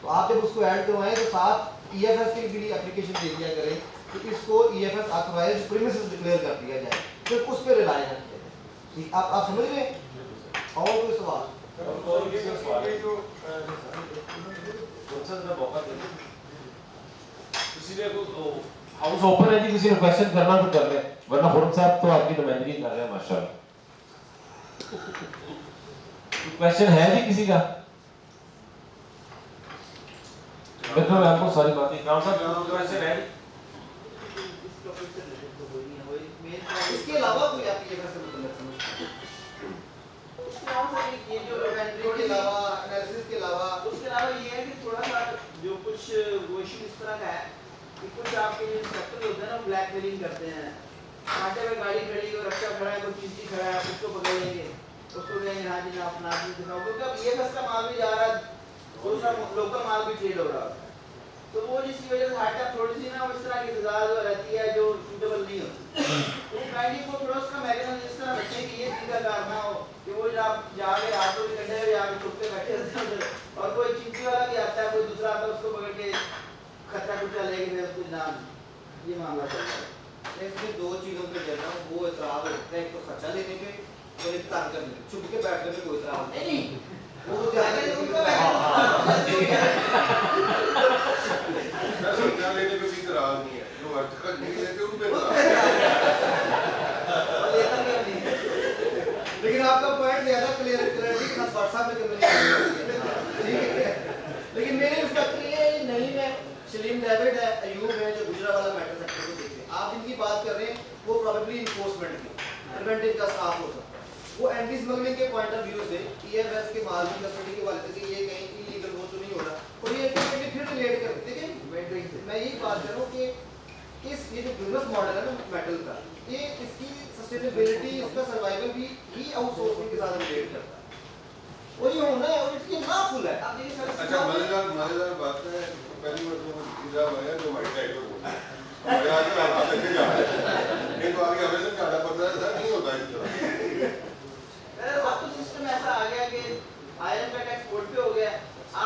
तो आप जब उसको ऐड करवाएं तो साथ EFS के लिए एप्लीकेशन दे दिया करें कि इसको EFS ऑथराइज्ड प्रीमिसेस डिक्लेयर कर दिया जाए, फिर उस पर रिलाई ना किया जाए। ठीक, आप समझ गए? और कोई सवाल? और ये जो मौका दें किसी ने तो हाउस ओपन है जी, किसी ने क्वेश्चन करना तो कर ले, वरना फरूख साहब तो आपकी नुमाइंदगी कर रहे हैं माशाल्लाह। क्वेश्चन है जी किसी का? मेरे को आपको सारी बातें राम साहब क्वेश्चन है इसके अलावा कोई आप EFS से मतलब समझते हैं? ये जो इन्वेंटरी के अलावा एनालिसिस के अलावा उसके अलावा ये है कि थोड़ा सा जो कुछ वो इशू इस तरह का है कि कुछ आपके जो इंस्पेक्टर होते हैं ना ब्लैकमेलिंग करते हैं, कांटे में गाड़ी खड़ी है, रक्षा खड़ा है, कोई चीज़ खड़ा है, उसको पकड़ लेंगे, उसको कहेंगे हाँ जी आप नाम दिखाओ, क्योंकि अब EFS का माल भी जा रहा है, दूसरा लोकल माल भी ट्रेड हो रहा है, तो वो जिसकी वजह से हार्ट थोड़ी सी ना इस तरह की सजा जो रहती है जो सूटेबल नहीं होती। तो बैंकिंग को थोड़ा उसका मैकेनिज्म इस तरह रखें कि ये चीज़ का काम ना हो कि वो जब जाके ऑटो के कंधे पे जाके छुपके बैठे रहते हैं और कोई चिंची वाला भी आता है, कोई दूसरा आता है, उसको पकड़ के खतरा कुतरा लेके फिर उसको नाम ये मामला चल रहा है। इसमें दो चीज़ों पे जो है ना वो इतराज़ होता है, एक तो खर्चा लेने पे और एक तंग करने पे। छुप के बैठने पे कोई इतराज़ नहीं, वो तो जाके क्या लेने पे भी इतराज़ नहीं है, जो अर्थ का नहीं लेते उन पे लेकिन आपका पॉइंट ज़्यादा क्लियरिटी के साथ व्हाट्सएप में कम्युनिकेट, ठीक है। लेकिन मेरे इंस्पेक्टर ये नहीं है, सलीम डेविड है, अयूब है जो गुजरा वाला मैटर सेक्टर को देखते हैं। आप जिनकी बात कर रहे हैं वो प्रोबेबली इन्फोर्समेंट की प्रिवेंटिव का स्टाफ हो सकता है। वो एंटी स्मगलिंग के पॉइंट ऑफ व्यू से EFS के माल की कस्टडी के वाले से ये कहीं इलीगल वो तो नहीं हो रहा और ये एक्टिविटी फिर रिलेट कर देखिए इन्वेंटरी से। मैं यही बात कर रहा हूँ कि ये जो बिजनेस मॉडल है ना मेटल का, ये इसकी सस्टेनेबिलिटी, इसका सर्वाइवल भी आउटसोर्सिंग के साथ रिलेट करता है और ये होना है और इसकी लाफुल है। अब ये सर अच्छा मजेदार बात है, पहली बार तो इजाज़ आया जो वाइट टाइगर बोला हमारे आगे आप लेके जा रहे हैं, नहीं तो आगे हमें से जाना पड़ता है, नहीं होता है इस तरह। अब तो सिस्टम ऐसा आ गया कि आयरन का एक्सपोर्ट पे हो गया,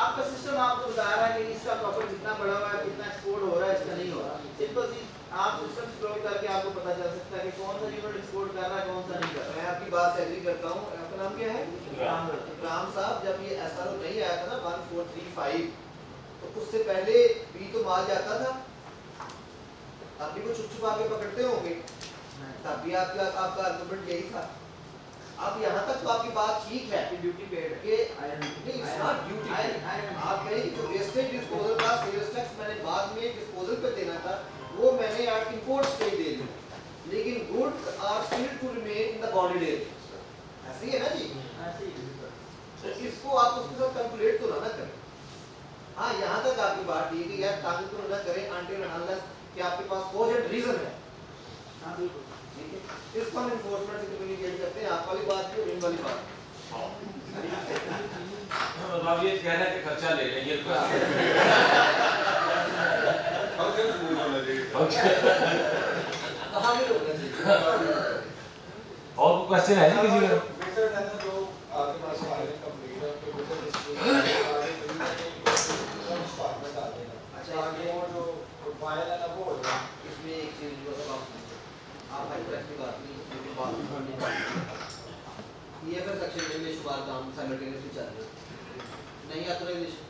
आपका सिस्टम आपको बता रहा है कि इसका प्रॉफिट कितना बढ़ा हुआ है, कितना एक्सपोर्ट हो रहा है, इसका नहीं हो रहा। सिंपल सी आप सिस्टम एक्सप्लोर करके आपको पता चल सकता है कि कौन सा यूनिट एक्सपोर्ट कर रहा है, कौन सा नहीं कर रहा है। मैं आपकी बात से एग्री करता हूँ। आपका नाम क्या है? इकराम साहब। जब ये SRO नहीं आया था ना 1435 तो उससे पहले भी तो माल जाता था, आप भी को छुप छुपा के पकड़ते होंगे, तब भी आपका आर्गुमेंट यही था। अब यहाँ तक तो आपकी बात ठीक है ड्यूटी पेड कि नहीं नॉट ड्यूटी, आप कहें कि जो वेस्टेज डिस्पोजल का सेल्स टैक्स मैंने बाद में डिस्पोजल पे देना था वो मैंने आप इंपोर्ट पे दे दिया, लेकिन goods are still to remain in the bonded area. ऐसे ही है ना जी? ऐसे ही तो इसको आप उसके साथ कैलकुलेट तो ना करें। हाँ, यहाँ तक आपकी बात ठीक है यार, टारगेट तो ना करें अनटिल अनलेस कि आपके पास कोजेंट रीजन है। हाँ बिल्कुल ठीक है, इसको हम एनफोर्समेंट से कम्युनिकेट करते हैं। आप वाली बात की और इन वाली बात। मतलब ये कह रहा है कि खर्चा ले लेंगे फंक्शन स्मूथ होना चाहिए। कहाँ भी होना चाहिए। और कोई क्वेश्चन है जी किसी का? बेटर है ना जो आपके पास हमारे कंप्लीट है तो बेटर डिस्ट्रीब्यूशन आ देगा। अच्छा, आगे वो जो प्रोफाइल है ना वो हो जाए। इसमें एक चीज जो है आप हाइड्रेट की बात नहीं, लेकिन बात नहीं EFS सेक्शन में शुमार काम साइमल्टेनियसली चल रहे हैं। नहीं ऑथराइजेशन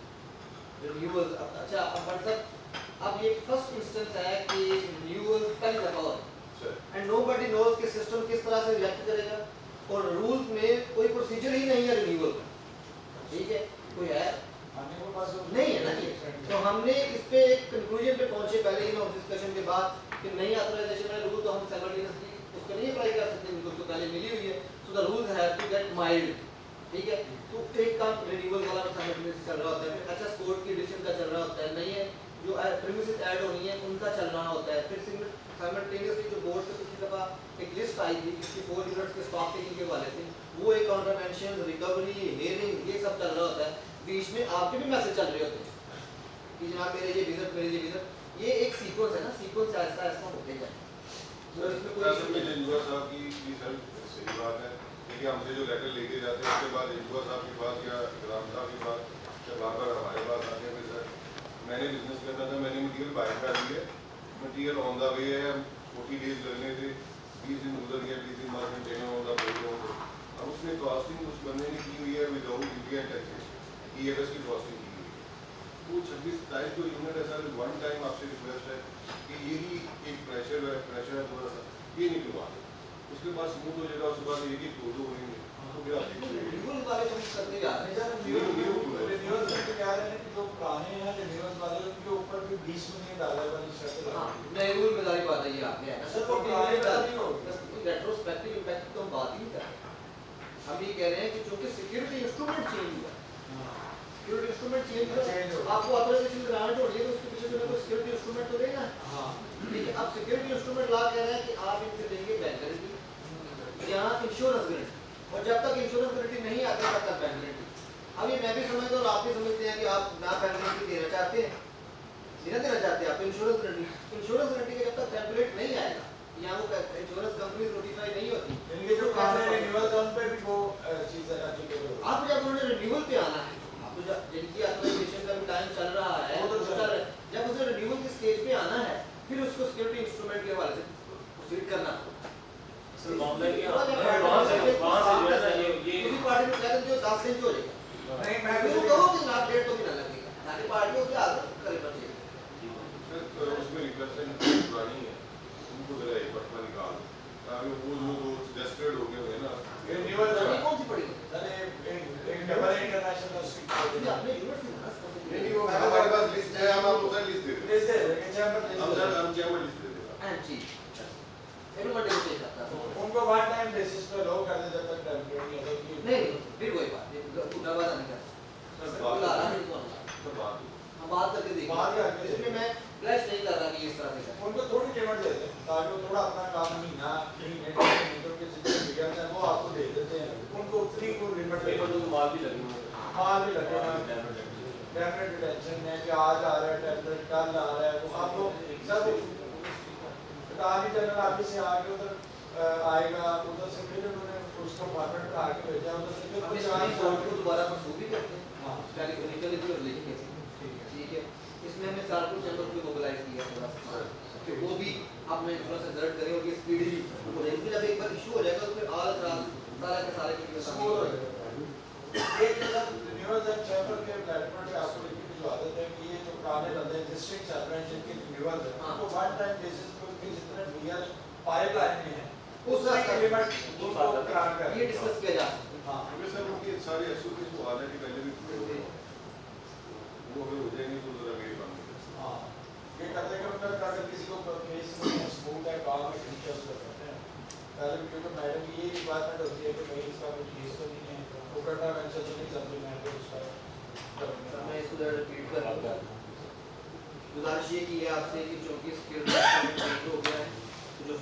रिन्यूअल। अच्छा, अब मतलब अब ये फर्स्ट इंस्टेंस है कि रिन्यूअल पहली दफा हो एंड नोबडी नोज कि सिस्टम किस तरह से रिएक्ट करेगा और रूल्स में कोई प्रोसीजर ही नहीं है रिन्यूअल का। ठीक है, कोई है आने के पास नहीं है ना so the rules have to get mild, ठीक है। तो एक काम रिन्यूअल वाला साइमल्टेनियसली चल रहा होता है, फिर अच्छा कोर्ट की एडिशन का चल रहा होता है, नहीं है जो प्रीमिसेस ऐड होनी है उनका चल रहा होता है, फिर साइमल्टेनियसली जो बोर्ड से पिछली दफा एक लिस्ट आई थी 64 यूनिट्स के स्टॉक टेकिंग के वाले से, वो एक काउंटरवेंशन, रिकवरी, हेयरिंग, ये सब चल रहा होता है। बीच में आपके भी मैसेज चल रहे होते हैं कि जनाब मेरे ये विजिट, ये एक सीक्वेंस है ना, सीक्वेंस ऐसा ऐसा होते जाए। तो इसमें कोई असल में जंजुआ साहब की सर सही बात है, क्योंकि हमसे जो लेटर लेके जाते हैं उसके बाद जंजुआ साहब के पास या राम साहब के पास या बार बार हमारे पास आते हैं, सर मैंने बिजनेस करना था, मैंने मटीरियल बाहर कर दिया, मटीरियल ऑन द वे है, 40 डेज लगने थे, 20 दिन गुजर गया, 20 दिन बाद में टेन ऑन द प्रोग्राम। अब उसमें कॉस्टिंग उस बंदे ने की हुई है without duty and taxation, EFS की कॉस्टिंग की हुई है। वो 26-27 को यूनिट है सर, वन टाइम आपसे रिक्वेस्ट है कि यही एक प्रेशर है थोड़ा सा, ये नहीं करवा, उसके बाद स्मूथ हो जाएगा, उसके बाद एक एक दो होंगे, तो फिर आप रिन्यूअल वाले तो करते जा रहे हैं। रिन्यूअल करके कह रहे हैं कि जो पुराने हैं रिन्यूअल वाले उनके ऊपर भी 20 में डाला वाली शर्त हाँ, लगी। नए रूल में सारी बात है ये आपने है ना सर, तो पुराने वाला नहीं होगा। रेट्रोस्पेक्टिव इम्पैक्ट की तो हम बात ही नहीं कर रहे, हम ये कह रहे हैं कि चूंकि सिक्योरिटी इंस्ट्रूमेंट चेंज हुआ, सिक्योरिटी इंस्ट्रूमेंट चेंज हुआ, आपको ऑथराइजेशन ग्रांट हो रही है तो उसके पीछे तो सिक्योरिटी इंस्ट्रूमेंट तो देना है। हाँ, लेकिन अब सिक्योरिटी इंस्ट्रूमेंट ला कह रहा है कि आप इनसे देंगे बैंक गारंटी, यहाँ इंश्योरेंस गारंटी, और जब तक इंश्योरेंस गारंटी नहीं आती तब तक बैंक गारंटी। अब ये मैं भी समझता हूँ और आप भी समझते हैं कि आप ना बैंक गारंटी देना चाहते हैं, देना चाहते हैं आप इंश्योरेंस गारंटी का जब तक टेम्पलेट नहीं आएगा, यहाँ वो इंश्योरेंस कंपनी नोटिफाई नहीं होती, इनके जो पुराने रिन्यूअल था उन पे भी वो चीज़ एप्लीकेबल होगी। आप जब उन्होंने रिन्यूअल पे आना है, आपको जब जिनकी ऑथराइजेशन का भी टाइम चल रहा है, वो तो चल रहा है। जब उसे रिन्यूअल की स्टेज पे आना है, फिर उसको सिक्योरिटी इंस्ट्रूमेंट के हवाले से प्रोसीड करना होगा। सर मामला ये थोड़ा सा वहाँ से जो है ना ये पूरी पार्टी में कहते हैं जो 10 दिन हो जाएगा, नहीं, मैं फिर वो भी- कहो कि ना डेट तो भी ना लगेगा, ताकि पार्टी उसके हाथ करे बचे। सर उसमें रिक्वेस्ट पुरानी है, उनको जरा एक पटना निकाल, ताकि वो जो डेस्परेट हो गए हुए हैं ना, रिन्यूअल ये था। कौन सी पड़ी है? सर एक डबल इंटरनेशनल स्ट्रिक्ट ये अपने यूनिवर्सिटी में ना नहीं नहीं, वो हमारे पास लिस्ट है, हम आपको सर लिस्ट दे देंगे, लिस्ट दे देंगे, चैम्बर हम लिस्ट सर हम चैम्बर लिस्ट दे देगा। एंड जी एनो मंडे को चेक करता है। उनको वन टाइम बेसिस पे लो कर दे जब तक टेम्परेरी नहीं होता कि नहीं फिर कोई बात नहीं, उठा वाला नहीं करता, सर बुला रहा बात है कौन सा? सर बात हम बात करके देखेंगे, बात करके इसमें मैं फ्लैश नहीं कर रहा कि इस तरह से करें। उनको थोड़ी लिमिट दे दें ताकि वो थोड़ा अपना काम महीना महीने के जितने बिगड़ जाए वो आपको दे देते हैं, उनको उतनी को लिमिट दे पेपर तो माल भी लगे हुए हैं। माल भी लगे हुए हैं, डेफिनेट टेंशन है कि आज आ रहा है टेम्परेचर कल आ रहा है, वो आप लोग सब अटार्नी जनरल ऑफिस से आके उधर आएगा, उधर से फिर उन्होंने उसको फॉर्मेट में आके भेजा, उधर से फिर अब इस कुछ बोर्ड को दोबारा मंसूब भी करते हैं, हाँ टेलीफोनिकली भी और लिखेंगे, ठीक है। इसमें हमने सारपुर चैम्बर को मोबिलाइज किया थोड़ा सा कि वो भी अपने थोड़ा सा दर्द करें और ये स्पीडली हो जाए, जब एक बार इशू हो जाएगा तो फिर ऑल क्लास सारे के सारे की स्कूल हो जाएगा। एक जगह रिन्यूअल एंड चैम्बर के प्लेटफॉर्म पे आपको लिखने की जो आदत है कि ये जो पुराने बंदे हैं डिस्ट्रिक्ट चल रहे हैं जिनके रिन्यूअल है हाँ। तो वन टाइम बेसिस पे उनके जितने डीएल पाइपलाइन में है उस उसकी लिमिट उनको ग्रांट कर ये डिस्कस किया जा सकता है। हाँ क्योंकि सर उनके सारे एसओपी को ऑलरेडी पहले भी पूरे हुए हैं, वो अगर हो जाएंगे तो जरा मेरी बात नहीं। हाँ ये करते हैं कि उनका अगर किसी को केस में स्मूथ है काम में ठीक है उसको करते हैं पहले भी क्योंकि मैडम की ये रिक्वायरमेंट होती है कि भाई इसका कोई केस तो नहीं है वो करना वेंचर तो नहीं चलती मैं तो उसका सर मैं इसको जरा रिपीट कर दूंगा, गुजारिश ये की है आपसे कि चूंकि सिक्योरिटी हो गया है तो जो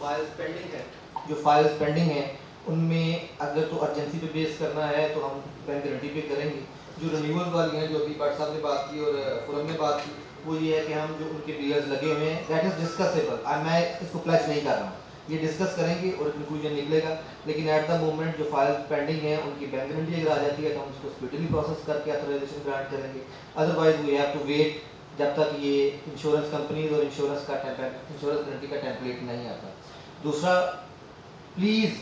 फाइल्स पेंडिंग है उनमें अगर तो अर्जेंसी पे बेस करना है तो हम बैंक गारंटी पे करेंगे। जो रिन्यूअल वाली हैं जो अभी भट्ट साहब ने बात की और खुरम ने बात की वो ये है कि हम जो उनके बियर्स लगे हुए हैं दैट इज डिस्कसेबल, मैं इसको प्लेज नहीं कर रहा हूँ, ये डिस्कस करेंगे और कंक्लूजन निकलेगा। लेकिन एट द मोमेंट जो फाइल्स पेंडिंग है उनकी बैंक गारंटी अगर आ जाती है तो हम उसको स्पीडली प्रोसेस करके ऑथराइजेशन ग्रांट करेंगे, otherwise we have to wait जब तक ये इंश्योरेंस कंपनीज और इंश्योरेंस गारंटी का टेम्पलेट नहीं आता। दूसरा, प्लीज़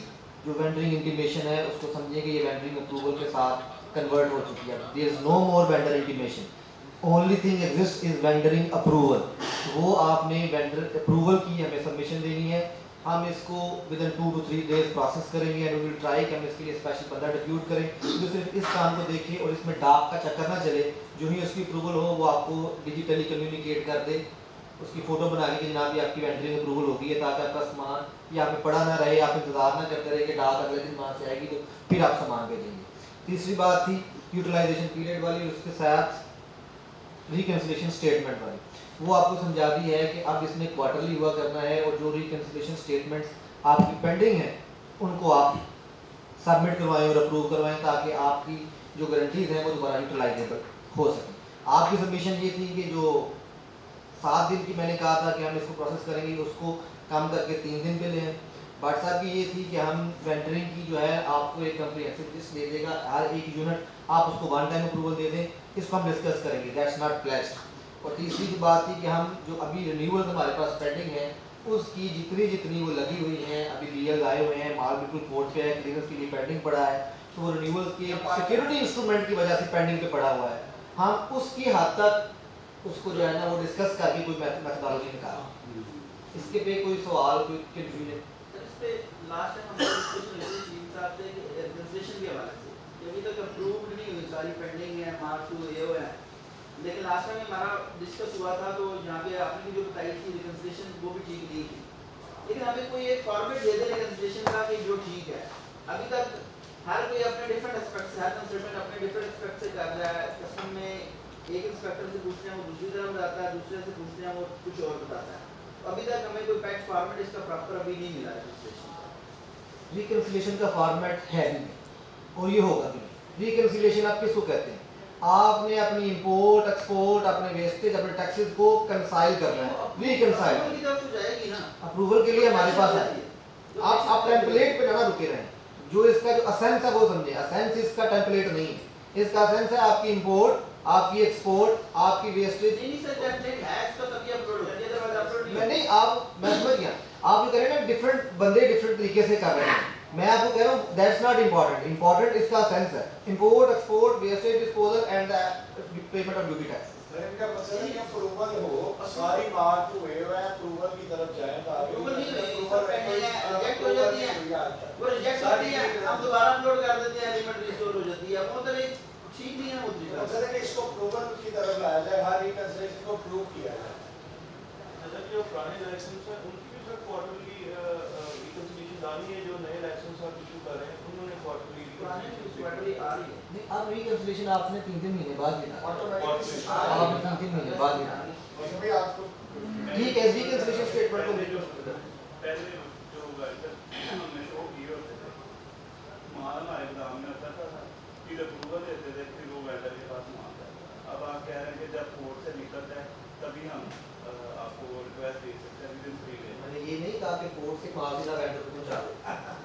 जो वेंडरिंग इंटीमेशन है उसको समझिए कि ये वेंडरिंग अप्रूवल के साथ कन्वर्ट हो चुकी है, there is no more vendor intimation, only thing exist is vendoring approval. वो आपने वेंडर अप्रूवल की हमें सबमिशन देनी है, हम इसको with in 2 to 3 days process करेंगे एंड वी विल ट्राई कि हम इसके लिए स्पेशल बंदा डिप्यूट करें जो सिर्फ इस काम को देखे और इसमें डाक का चक्कर ना चले, जो ही उसकी अप्रूवल हो वो आपको डिजिटली कम्युनिकेट कर दे उसकी फ़ोटो बना के कि जनाब ये आपकी वेंडरिंग अप्रूवल हो गई है, ताकि आपका सामान यहाँ पे पड़ा ना रहे, आप इंतज़ार ना करते रहे कि डाक अगले दिन वहाँ से आएगी तो फिर आप सामान भेजेंगे। तीसरी बात थी यूटिलाइजेशन पीरियड वाली, उसके साथ रिकन्सिलेशन स्टेटमेंट वाली। वो आपको समझा दी है कि अब इसमें क्वार्टरली हुआ करना है, और जो रिकन्सिलेशन स्टेटमेंट्स आपकी पेंडिंग है उनको आप सबमिट करवाएं और अप्रूव करवाएं, ताकि आपकी जो गारंटीज हैं वो दोबारा यूटिलाइजेबल हो सकें। आपकी सबमिशन ये थी कि जो 7 दिन की मैंने कहा था कि हम इसको प्रोसेस करेंगे, उसको कम करके 3 दिन पे लें। बट साहब की ये थी कि हम वेंडरिंग की जो है आपको एक कम्प्रिहेंसिव लिस्ट दे देगा, हर एक यूनिट आप उसको वन टाइम अप्रूवल दे दें, इसको हम डिस्कस करेंगे, दैट्स नॉट प्लेज्ड। और तीसरी जो बात थी कि हम जो अभी रिन्यूअल हमारे पास पेंडिंग है उसकी जितनी वो लगी हुई हैं, अभी लीगल आए हुए हैं, माल बिल्कुल कोर्ट पे है, क्लियरेंस के लिए पेंडिंग पड़ा है, तो वो रिन्यूअल के सिक्योरिटी इंस्ट्रूमेंट की वजह से पेंडिंग पे पड़ा हुआ है। हम उसकी हद तक उसको जो है ना वो डिस्कस करके कोई मेथडोलॉजी निकालें। इसके पे कोई सवाल, कोई कंफ्यूजन? सर इस पे लास्ट टाइम हम डिस्कशन हुई थी चीफ साहब से रजिस्ट्रेशन के हवाले से कि अभी तक अप्रूव्ड नहीं हुई, सारी पेंडिंग है, मार्च 2 ये हुआ है। लेकिन लास्ट टाइम हमारा डिस्कस हुआ था तो यहाँ पे आपने जो बताई थी रिकन्सिलेशन वो भी ठीक नहीं थी, लेकिन हमें कोई एक फॉर्मेट दे दे रिकन्सिलेशन का कि जो ठीक है। अभी तक हर कोई अपने डिफरेंट एस्पेक्ट से, हर कंसल्टेंट अपने डिफरेंट एस्पेक्ट से कर रहा है। कस्टम में एक इंस्पेक्टर से पूछते हैं वो दूसरी तरफ बताता है, दूसरे से पूछते हैं वो कुछ और बताता है। तो अभी तक हमें कोई पैक्ट फॉर्मेट इसका प्रॉपर अभी नहीं मिला रिकन्सिलेशन का। रिकन्सिलेशन का फॉर्मेट है भी नहीं और ये होगा भी नहीं। रिकन्सिलेशन आप किसको कहते हैं? आपने अपनी इंपोर्ट एक्सपोर्ट, अपने वेस्टेज, अपने टैक्सेस को कंसाइल करना है, रिकंसाइल की तरफ तो जाएगी ना, अप्रूवल के लिए हमारे पास है। आप टेम्पलेट पे ना रुके रहें, जो इसका जो असेंस है वो समझे। असेंस इसका टेम्पलेट नहीं है, इसका असेंस है आपकी इंपोर्ट, आपकी एक्सपोर्ट, आपकी वेस्टेज। नहीं सर टेम्पलेट है इसका तभी अपलोड होगा, नहीं अदरवाइज अपलोड नहीं। नहीं, आप मैं समझ गया, आप जो कह रहे हैं ना डिफरेंट बंदे डिफरेंट तरीके से कर रहे हैं, मैं आपको कह रहा हूँ दैट्स नॉट इम्पोर्टेंट। इम्पोर्टेंट इसका सेंस है, import export wastage disposal and the payment of duty tax. Sir इनका मसला है कि अप्रूवल हो, सारी मार्क हुए हुए हैं, अप्रूवल की तरफ जाए तो आगे अप्रूवल नहीं हुई, अप्रूवल सब पेंडिंग है, रिजेक्ट हो जाती है, वो रिजेक्ट होती है, हम दोबारा अपलोड कर देते हैं, लिमिट रिस्टोर हो जाती है। वो मतलब एक ठीक नहीं है वो तरीका। मसला है कि इसको अप्रूवल की तरफ लाया जाए, हर रिकंसिलेशन को अप्रूव किया जाए। अच्छा जो पुराने इलेक्शंस हैं उनकी भी सर क्वार्टरली रिकंसिलिएशन आनी है, जो नए इलेक्शंस आप इशू कर रहे हैं उन्होंने क्वार्टरली पुराने की क्वार्टरली आ रही है। नहीं, अब रिकंसिलेशन आपने 3 महीने बाद लेना है, ऑटोमेटिक आपने 3 महीने बाद लेना है। उसमें भी आपको ठीक है, रिकंसिलेशन स्टेटमेंट को पहले जो हमने शो किए होते थे माल हमारे गोदाम में आता था, फिर अप्रूवल देते थे, फिर वो वेंडर के पास माल जाता था। अब आप कह रहे हैं कि जब कोर्ट से निकलता है तभी हम आपको रिक्वेस्ट दे सकते हैं विदिन 3 डेज। मैंने ये नहीं कहा कि कोर्ट से माल सीधा वेंडर को पहुंचा दो।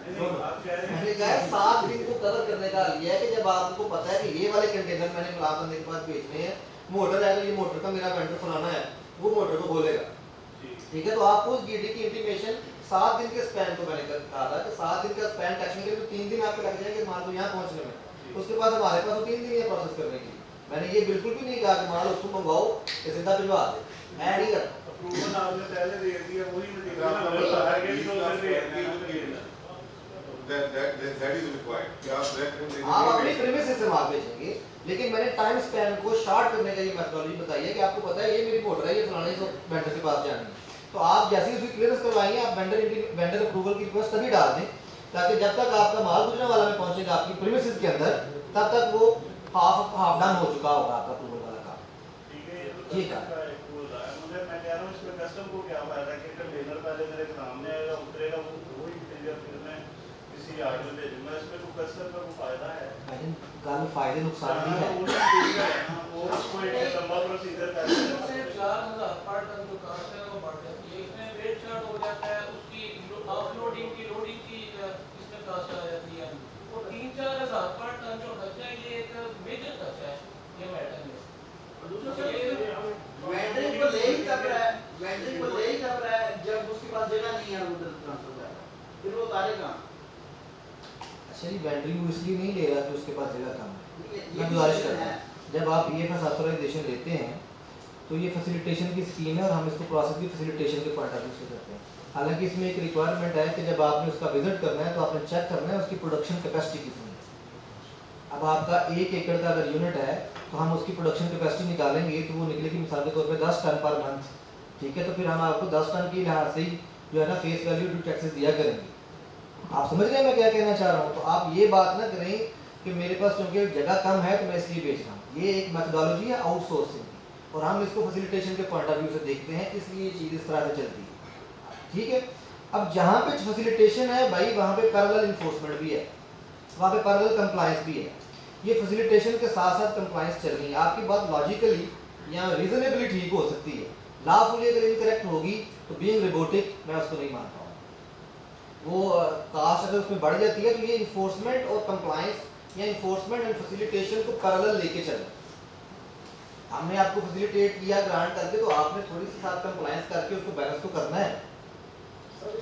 नहीं आप कह रहे मैंने हैं कहा 7 दिन को कवर करने का ये है कि जब आपको पता है कि ये वाले कंटेनर मैंने मिला करने के बाद भेजने हैं, मोटर है तो ये मोटर का मेरा वेंडर फलाना है, वो मोटर को बोलेगा, ठीक है। तो आपको उस जीडी की इंटीमेशन 7 दिन के स्पैन को मैंने कहा था कि 7 दिन का स्पैन टेक्निकली तो 3 दिन आपको लग जाएंगे माल को यहाँ पहुँचने में, उसके बाद हमारे पास 3 दिन है प्रोसेस करने के लिए। मैंने ये बिल्कुल भी नहीं कहा कि माल उसको मंगवाओ ये सीधा भिजवा दे, मैं नहीं करता। अप्रूवल आपने पहले दे दिया, वही मटेरियल हमने बाहर के स्टोर से दे दिया। that is required कि आप direct आप अपनी प्रीमिसेस से माल बेचेंगे, लेकिन मैंने टाइम स्पैन को शॉर्ट करने का ये मेथोडोलॉजी बताई है कि आपको पता है ये मेरी मोटर है, ये फलाने को वेंडर के पास जानी है, तो आप जैसे ही उसकी क्लियरेंस करवाएंगे आप वेंडर अप्रूवल की रिक्वेस्ट तभी डाल दें, ताकि जब तक आपका माल गुजरने वाला में पहुंचेगा आपकी प्रीमिसेस के अंदर, तब तक वो हाफ डन हो चुका होगा आपका अप्रूवल वाला काम। ठीक है, ये तो ठीक है। कस्टम का एक रूल है। मुझे मैं कह रहा हूँ इसमें कस्टम को क्या फायदा कि कंटेनर पहले मेरे सामने आएगा, उतरेगा, वो ही मटेरियल फिर मैं किसी यार्ड में भेजूंगा, इसमें कोई कस्टम का कोई फायदा है? लेकिन गल फायदे नुकसान भी है। वो ठीक है ना, वो उसको एक लंबा प्रोसीजर कर उससे 4000 पर टन जो कास्ट है वो बढ़ जाती है, इसमें वेट चार्ट हो जाता है, उसकी ऑफलोडिंग की लोडिंग की इसमें कास्ट आ जाती है, और 3-4 हज़ार पर टन जो खर्चा है ये एक मेजर खर्चा है ये मैटर में। और दूसरा वेंडरिंग को ले ही कर रहा है, वेंडरिंग को ले ही कर रहा है, जब उसके पास जगह नहीं है उधर ट्रांसफर करना, फिर वो उतारेगा। अच्छा जी, वेंडरिंग इसलिए नहीं ले रहा कि उसके पास जगह कम है। ये मैं गुजारिश करता हूँ, जब आप EFS ऑथराइजेशन लेते हैं तो ये फैसिलिटेशन की स्कीम है और हम इसको प्रोसेस भी फैसिलिटेशन के पॉइंट ऑफ व्यू से करते हैं। हालांकि इसमें एक रिक्वायरमेंट है कि जब आपने उसका विजिट करना है तो आपने चेक करना है उसकी प्रोडक्शन कैपेसिटी कितनी है। अब आपका 1 एकड़ का अगर यूनिट है तो हम उसकी प्रोडक्शन कैपेसिटी निकालेंगे तो वो निकलेगी मिसाल के तौर पे 10 टन पर मंथ, ठीक है, तो फिर हम आपको 10 टन की लिहाज से ही जो है ना फेस वैल्यू ड्यू टैक्सेस दिया करेंगे। आप समझ रहे हैं मैं क्या कहना चाह रहा हूँ? तो आप ये बात ना करें कि मेरे पास क्योंकि जगह कम है तो मैं इसलिए बेच रहा हूँ। ये एक मेथोडोलॉजी है आउटसोर्सिंग की, और हम इसको फैसिलिटेशन के पॉइंट ऑफ व्यू से देखते हैं, इसलिए ये चीज़ इस तरह से चलती है। ठीक है, अब जहाँ पे फैसिलिटेशन है भाई, वहाँ पे पैरेलल इन्फोर्समेंट भी है, वहाँ पे पैरेलल कंप्लायंस भी है। ये फैसिलिटेशन के साथ साथ कंप्लायंस चल रही है। आपकी बात लॉजिकली या रीजनेबली ठीक हो सकती है, लॉफुली अगर इनकरेक्ट होगी तो बीइंग रोबोटिक मैं उसको नहीं मानता हूँ। वो कास्ट अगर उसमें बढ़ जाती है तो ये इन्फोर्समेंट और कंप्लायंस या इन्फोर्समेंट एंड फैसिलिटेशन को पैरेलल लेके चलें। हमने आपको फैसिलिटेट किया ग्रांट करके, तो आपने थोड़ी सी साथ कंप्लायंस करके उसको बैलेंस तो करना है।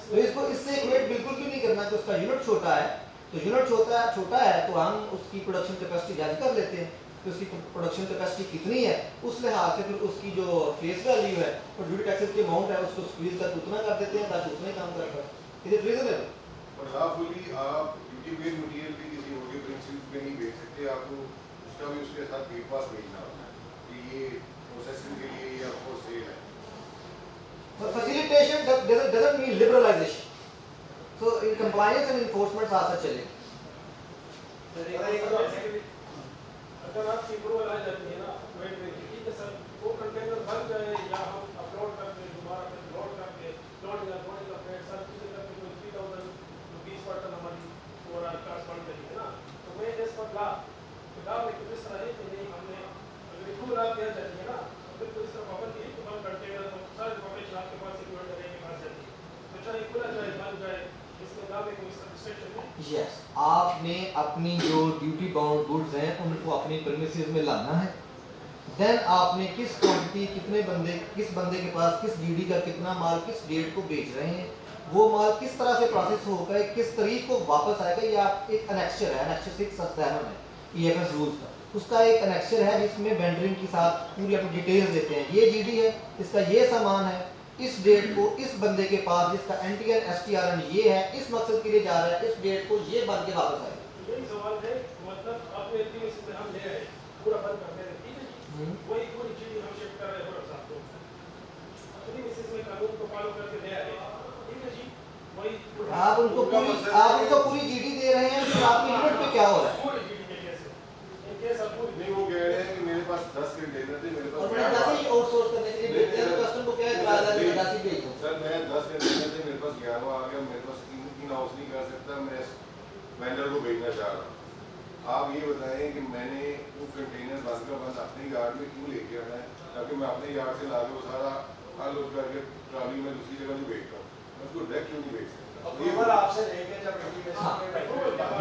तो इसको इससे इक्वेट बिल्कुल भी नहीं करना कि उसका यूनिट छोटा है, तो यूनिट छोटा है तो हम उसकी प्रोडक्शन कैपेसिटी जज कर लेते हैं कि उसकी प्रोडक्शन कैपेसिटी कितनी है, उस लिहाज से फिर उसकी जो फेस वैल्यू है और ड्यूटी टैक्सेस की अमाउंट है उसको स्क्वीज करके उतना कर देते हैं ताकि उतना ही काम कर पाए। Is it reasonable? और लॉफुली आप ड्यूटी पेड मटेरियल भी किसी और के प्रिंसिपल पे नहीं बेच सकते, आपको उसका भी उसके साथ फीड पास भेजना होता है कि ये प्रोसेसिंग के लिए या फॉर सेल है। But facilitation doesn't mean liberalization. So in compliance and enforcement साथ साथ चलेगी। अगर आपकी अप्रूवल आ जाती है ना वेट की, ठीक है सर, वो कंटेनर भर जाए या हम अपलोड करके दोबारा फिर लोड करके लोडिंग का रेट सर किसी करके कोई 3000 रुपीस पर टन हमारी ओवरऑल कास्ट बढ़ गई है ना, तो मैं इस पर ला में किस तरह है कि नहीं हमने अगर अप्रूवल आ दिया जाती है ना तो फिर तो इसका पाबंदी है कि हम कंटेनर तो सारे इन्फॉर्मेशन आपके पास एक वेंडर के पास जाती है, तो चाहे खुला जाए बंद जाए इसके दावे कोई रिस्ट्रिक्शन नहीं। यस, आपने अपनी जो ड्यूटी बाउंड गुड्स हैं उनको अपनी प्रीमिसेस में लाना है। देन आपने किस क्वांटिटी किस बंदे के पास किस डीडी का कितना माल किस डेट को बेच रहे हैं, वो माल किस तरह से प्रोसेस होकर किस तरीके को वापस आएगा, ये आप एक एनेक्चर है, एनेक्चर 6 है ईएफएस रूल्स का, उसका एक एनेक्चर है जिसमें वेंडरिंग के साथ पूरी अपनी डिटेल्स देते हैं। ये डीडी है, इसका ये सामान है, इस डेट को इस बंदे के पास जिसका एनटीएन एसटीआरएन ये है, इस मकसद के लिए जा रहा है, इस डेट को ये बन के वापस आएगा। यही सवाल है, मतलब आपने इतनी इसमें हम ले आए पूरा बंद कर दे, ठीक है जी, वही पूरी चीज हम शिफ्ट कर रहे हैं साहब को अपनी मिसेस में कानून को फॉलो करके ले आए, ठीक है जी, वही आप उनको पूरी जीडी दे रहे हैं, फिर आपके यूनिट पे क्या हो रहा है? पूरी चीज के कैसे इनके सब पूरी नहीं, वो कह रहे हैं कि मेरे पास 10 कंटेनर थे, मेरे और पास मैं जैसे ही आउटसोर्स करने के लिए भेजते हैं तो कस्टमर को क्या है, इजाजत भेज दो। सर मैं 10 कंटेनर थे, मेरे पास 11वां आ गया, मेरे पास इन हाउस नहीं कर सकता, मैं वेंडर को भेजना चाह रहा हूँ। आप ये बताएं कि मैंने वो कंटेनर बंद का बंद अपने यार्ड में क्यों लेके आना है, ताकि मैं अपने यार्ड से ला के वो सारा अनलोड करके ट्रॉली में दूसरी जगह नहीं भेजता हूँ, मैं उसको डायरेक्ट क्यों नहीं भेज सकता? अप्रूवल आपसे लेके जब इंटीमेशन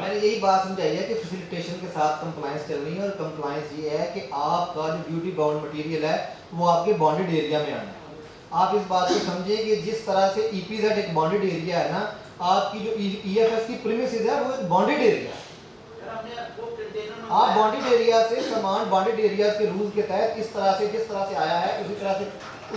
मैंने यही बात समझाई है कि फैसिलिटेशन के साथ कंप्लायंस चल रही है, और कंप्लायंस ये है कि आपका जो ड्यूटी बाउंड मटेरियल है वो आपके बॉन्डेड एरिया में आना है। आप इस बात को समझिए कि जिस तरह से ईपीजेड एक बॉन्डेड एरिया है ना, आपकी जो ईएफएस की प्रीमिसेस है वो एक बॉन्डेड एरिया है। आप बॉन्डेड एरिया से सामान बॉन्डेड एरिया के रूल के तहत इस तरह से जिस तरह से आया है उसी तरह से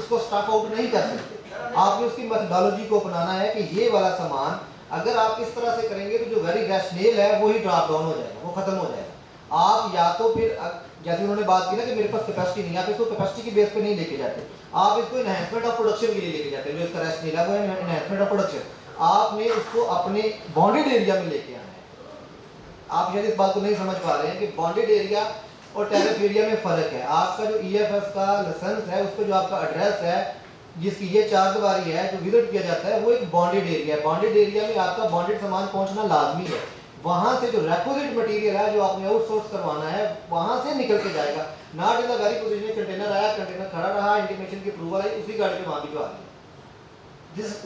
उसको स्टफ आउट नहीं कर सकते। आपने उसकी मेथोडोलॉजी को अपनाना है कि ये वाला सामान अगर आप इस तरह से करेंगे तो जो वेरी रैशनल है वो ही ड्रॉप डाउन हो जाएगा, वो खत्म हो जाएगा। आप या तो फिर जैसे उन्होंने बात की ना कि मेरे पास कैपेसिटी नहीं है, आप इसको कैपेसिटी की बेस पे नहीं लेके जाते, आप इसको इनहैंसमेंट ऑफ प्रोडक्शन के लिए लेके जाते हैं। जो इसका रैशनल है वो इनहैंसमेंट ऑफ प्रोडक्शन, आपने उसको अपने बॉन्डेड एरिया में लेके आना है। आप शायद इस बात को नहीं समझ पा रहे हैं कि बॉन्डेड एरिया और टैरिफ एरिया में फ़र्क है। आपका जो ईएफएस का लाइसेंस है उस पर जो आपका एड्रेस है जिसकी ये 4 दीवारी है जो विजिट किया जाता है वो एक बॉन्डेड एरिया है। बॉन्डेड एरिया में आपका बॉन्डेड सामान पहुंचना लाजमी है। वहां से जो रेक्विजिट मटेरियल है जो आपने आउटसोर्स करवाना है वहां से निकल के जाएगा। Not in the very position container आया, कंटेनर खड़ा रहा, इंटीमेशन की अप्रूवल आई, उसी गाड़ी पे वहां भी जो आ गया।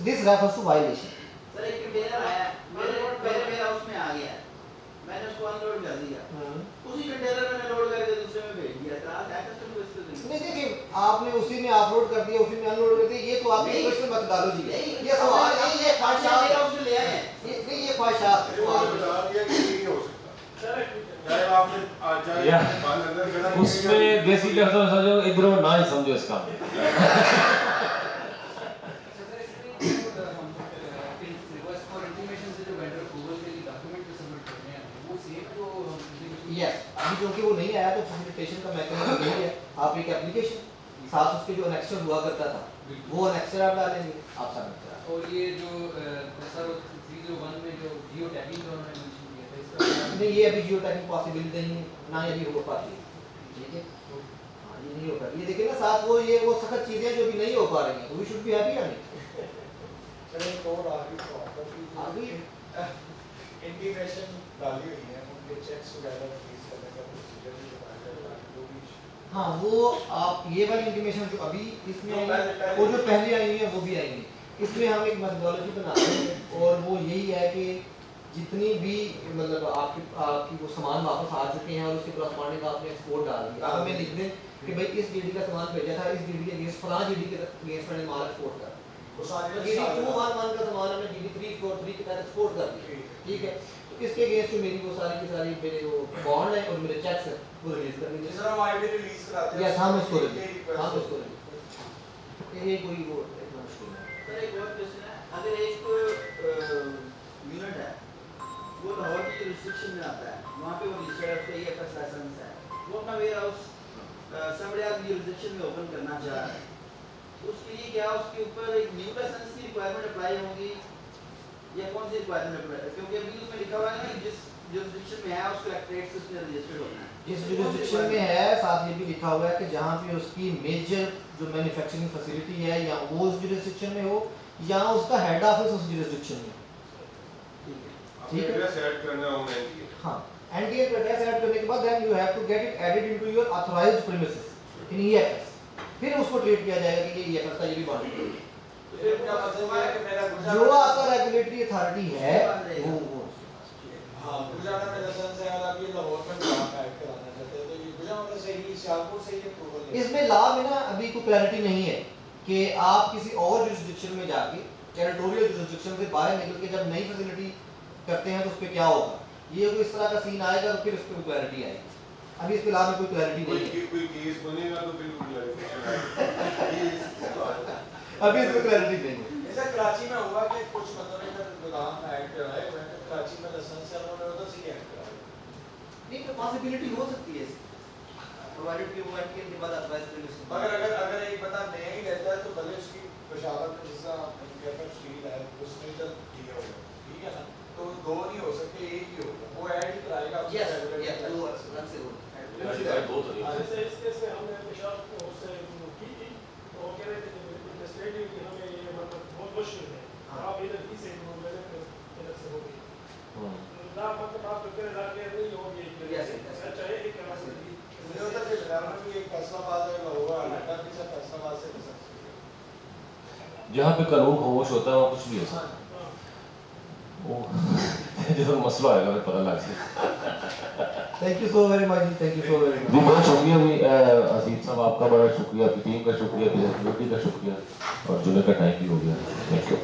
This refers to violation. Sir एक कंटेनर आया मेरे हाउस में आ गया, मैंने उसको अनलोड कर दिया, उसी कंटेनर में लोड करके दूसरे में भेज दिया था, क्या कस्टमर को इससे नहीं देखिए, आपने उसी में ऑफलोड कर दिया, उसी में अनलोड कर दिया, ये तो आपकी क्वेश्चन मेथोडोलॉजी है। ये सवाल ये ख्वाहिशात मेरा उससे ले आए, ये ख्वाहिशात बता दिया कि ये नहीं हो सकता, चाहे आपने या, बाल अंदर करा उसमें देसी लफ्ज़ों में समझो, इधर वो ना ही समझो इसका। यस, अभी क्योंकि वो नहीं आया तो फैसिलिटेशन का मैकेनिज्म यही है, आप एक एप्लीकेशन साथ उसके जो एनेक्शन हुआ करता था वो नेक्स्ट ईयर आप डालेंगे, आप सबमिट करा। और ये जो सर 301 में जो जियो टैगिंग का उन्होंने मेंशन किया था इसका नहीं, ये अभी जियो टैगिंग पॉसिबिलिटी नहीं, ना ये अभी हो पाती है, ठीक है। हाँ, ये नहीं हो पाती, ये देखिए ना साथ वो सख्त चीज़ें जो अभी नहीं हो पा रही हैं, we should be happy on it. चलिए एक और आखिरी सवाल था कि अभी इंटीग्रेशन डाली हुई है, उनके चेक्स वगैरह रिलीज करने का प्रोसीजर भी बताया जाएगा, जो भी हाँ, वो आप ये वाली इंटीमेशन जो अभी इसमें आई है, वो जो पहले आई हुई है वो भी आएंगी। इसमें हम एक मेथोडोलॉजी बनाते हैं और वो यही है कि जितनी भी मतलब आपकी वो सामान वापस आ चुके हैं और उसके करस्पॉन्डिंग आपने एक्सपोर्ट डाल दिया, अब हमें लिख दें कि भाई इस डीडी का सामान भेजा था, इस डीडी के अगेंस्ट फलां डीडी के अगेंस्ट मैंने माल एक्सपोर्ट कर, वो सारे डीडी 211 का सामान हमने डीडी 343 के तहत एक्सपोर्ट कर दिया, ठीक है। तो इसके अगेंस्ट जो मेरी वो सारी की सारी मेरे जो बॉन्ड है और मेरे चेक्स है वो रिलीज कर दीजिए। सर हम आईडी रिलीज कराते हैं, यस, हम उसको ये रिलीज, request हम है। उसको रिलीज, ये कोई वो इतना मुश्किल नहीं है। सर एक और क्वेश्चन है, अगर एक यूनिट है वो लाहौर की रिस्ट्रिक्शन में आता है, वहाँ पे वो रजिस्टर्ड है, EFS लाइसेंस है, वो अपना warehouse somewhere in jurisdiction में ओपन करना चाह रहा है, उसके लिए क्या उसके ऊपर एक न्यू लाइसेंस की रिक्वायरमेंट अप्लाई होगी या कौन सी रिक्वायरमेंट अप्लाई है? क्योंकि अभी उसमें लिखा हुआ है ना कि जिस जुरिसडिक्शन में है उसको एक्ट से उसमें रजिस्टर्ड होना है। जिस जुरिसडिक्शन में है, साथ ये भी लिखा हुआ है कि जहाँ पे उसकी मेजर जो मैन्युफैक्चरिंग फैसिलिटी है या वो उस जुरिसडिक्शन में हो या उसका हेड ऑफिस उस जुरिसडिक्शन में, अपने एड्रेस ऐड करना होना है। हाँ, एनटीए पे एड्रेस ऐड करने के बाद then you have to get it added into your authorised premises in EFS, फिर उसको ट्रीट किया जाएगा कि ये EFS का ये भी बॉन्ड है। तो फिर क्या मतलब है कि मेरा जो आपका रेगुलेटरी अथॉरिटी है वो हाँ, गुजरात में लाइसेंस है, अगर आप ये लाहौर में काम ऐड कराना चाहते हैं तो ये गुजरात से ही सियालकोट से ही अप्रूवल है। इसमें लॉ में ना अभी कोई क्लैरिटी नहीं है कि आप किसी और जुरिसडिक्शन में जाके टेरिटोरियल जुरिसडिक्शन से बाहर निकल के जब नई फैसिलिटी करते हैं तो उस पर क्या होगा, ये कोई इस तरह का सीन आएगा तो फिर उस पर क्लैरिटी आएगी। अभी इसके लॉ में कोई क्लैरिटी नहीं है, कोई केस बनेगा तो फिर क्लैरिफिकेशन आएगा। अभी इसमें क्लैरिटी नहीं है। ऐसा कराची में हुआ कि कुछ मतलब इधर गोदाम ऐड कराए हुए हैं, तो कराची में लाइसेंस है उन्होंने उधर से ही ऐड कराया। नहीं, तो पॉसिबिलिटी हो सकती है प्रोवाइडेड कि वो एनटीए के बाद अथराइज्ड प्रीमिसेस, अगर एक बंदा नया ही रहता है तो भले उसकी बशावत जैसा इनके फील है उसमें जब दिया होगा, ठीक है ना, तो दो नहीं हो सकते, एक ही होगा, वो ऐड ही कराएगा अपने यस regular यस license। वो रन से हो। दो तरीके से। जैसे इस केस में हमने पेशाब को उससे की थी, तो वो कह रहे थे कि इन्वेस्टिगेटिव कि हमें ये मतलब बहुत मुश्किल है, आप इधर ही से मैंने इधर से हो गई ना, मतलब आप कह रहे नहीं होगी Yes, अच्छा है एक मुझे होता है कि बिलावल में एक फैसलाबाद है, होगा अल्लाह की सब फैसलाबाद से लाइसेंस लिया। जहाँ पे कानून खामोश होता है वहाँ कुछ भी हो सकता है। वो जब मसला आएगा फिर पता लग जाएगा। Thank you so very much, thank you so very जी मच। बहुत शुक्रिया भी असीम साहब, आपका बड़ा शुक्रिया, आपकी टीम का शुक्रिया, कम्युनिटी का शुक्रिया और जुमे का टाइम भी हो गया। Thank you.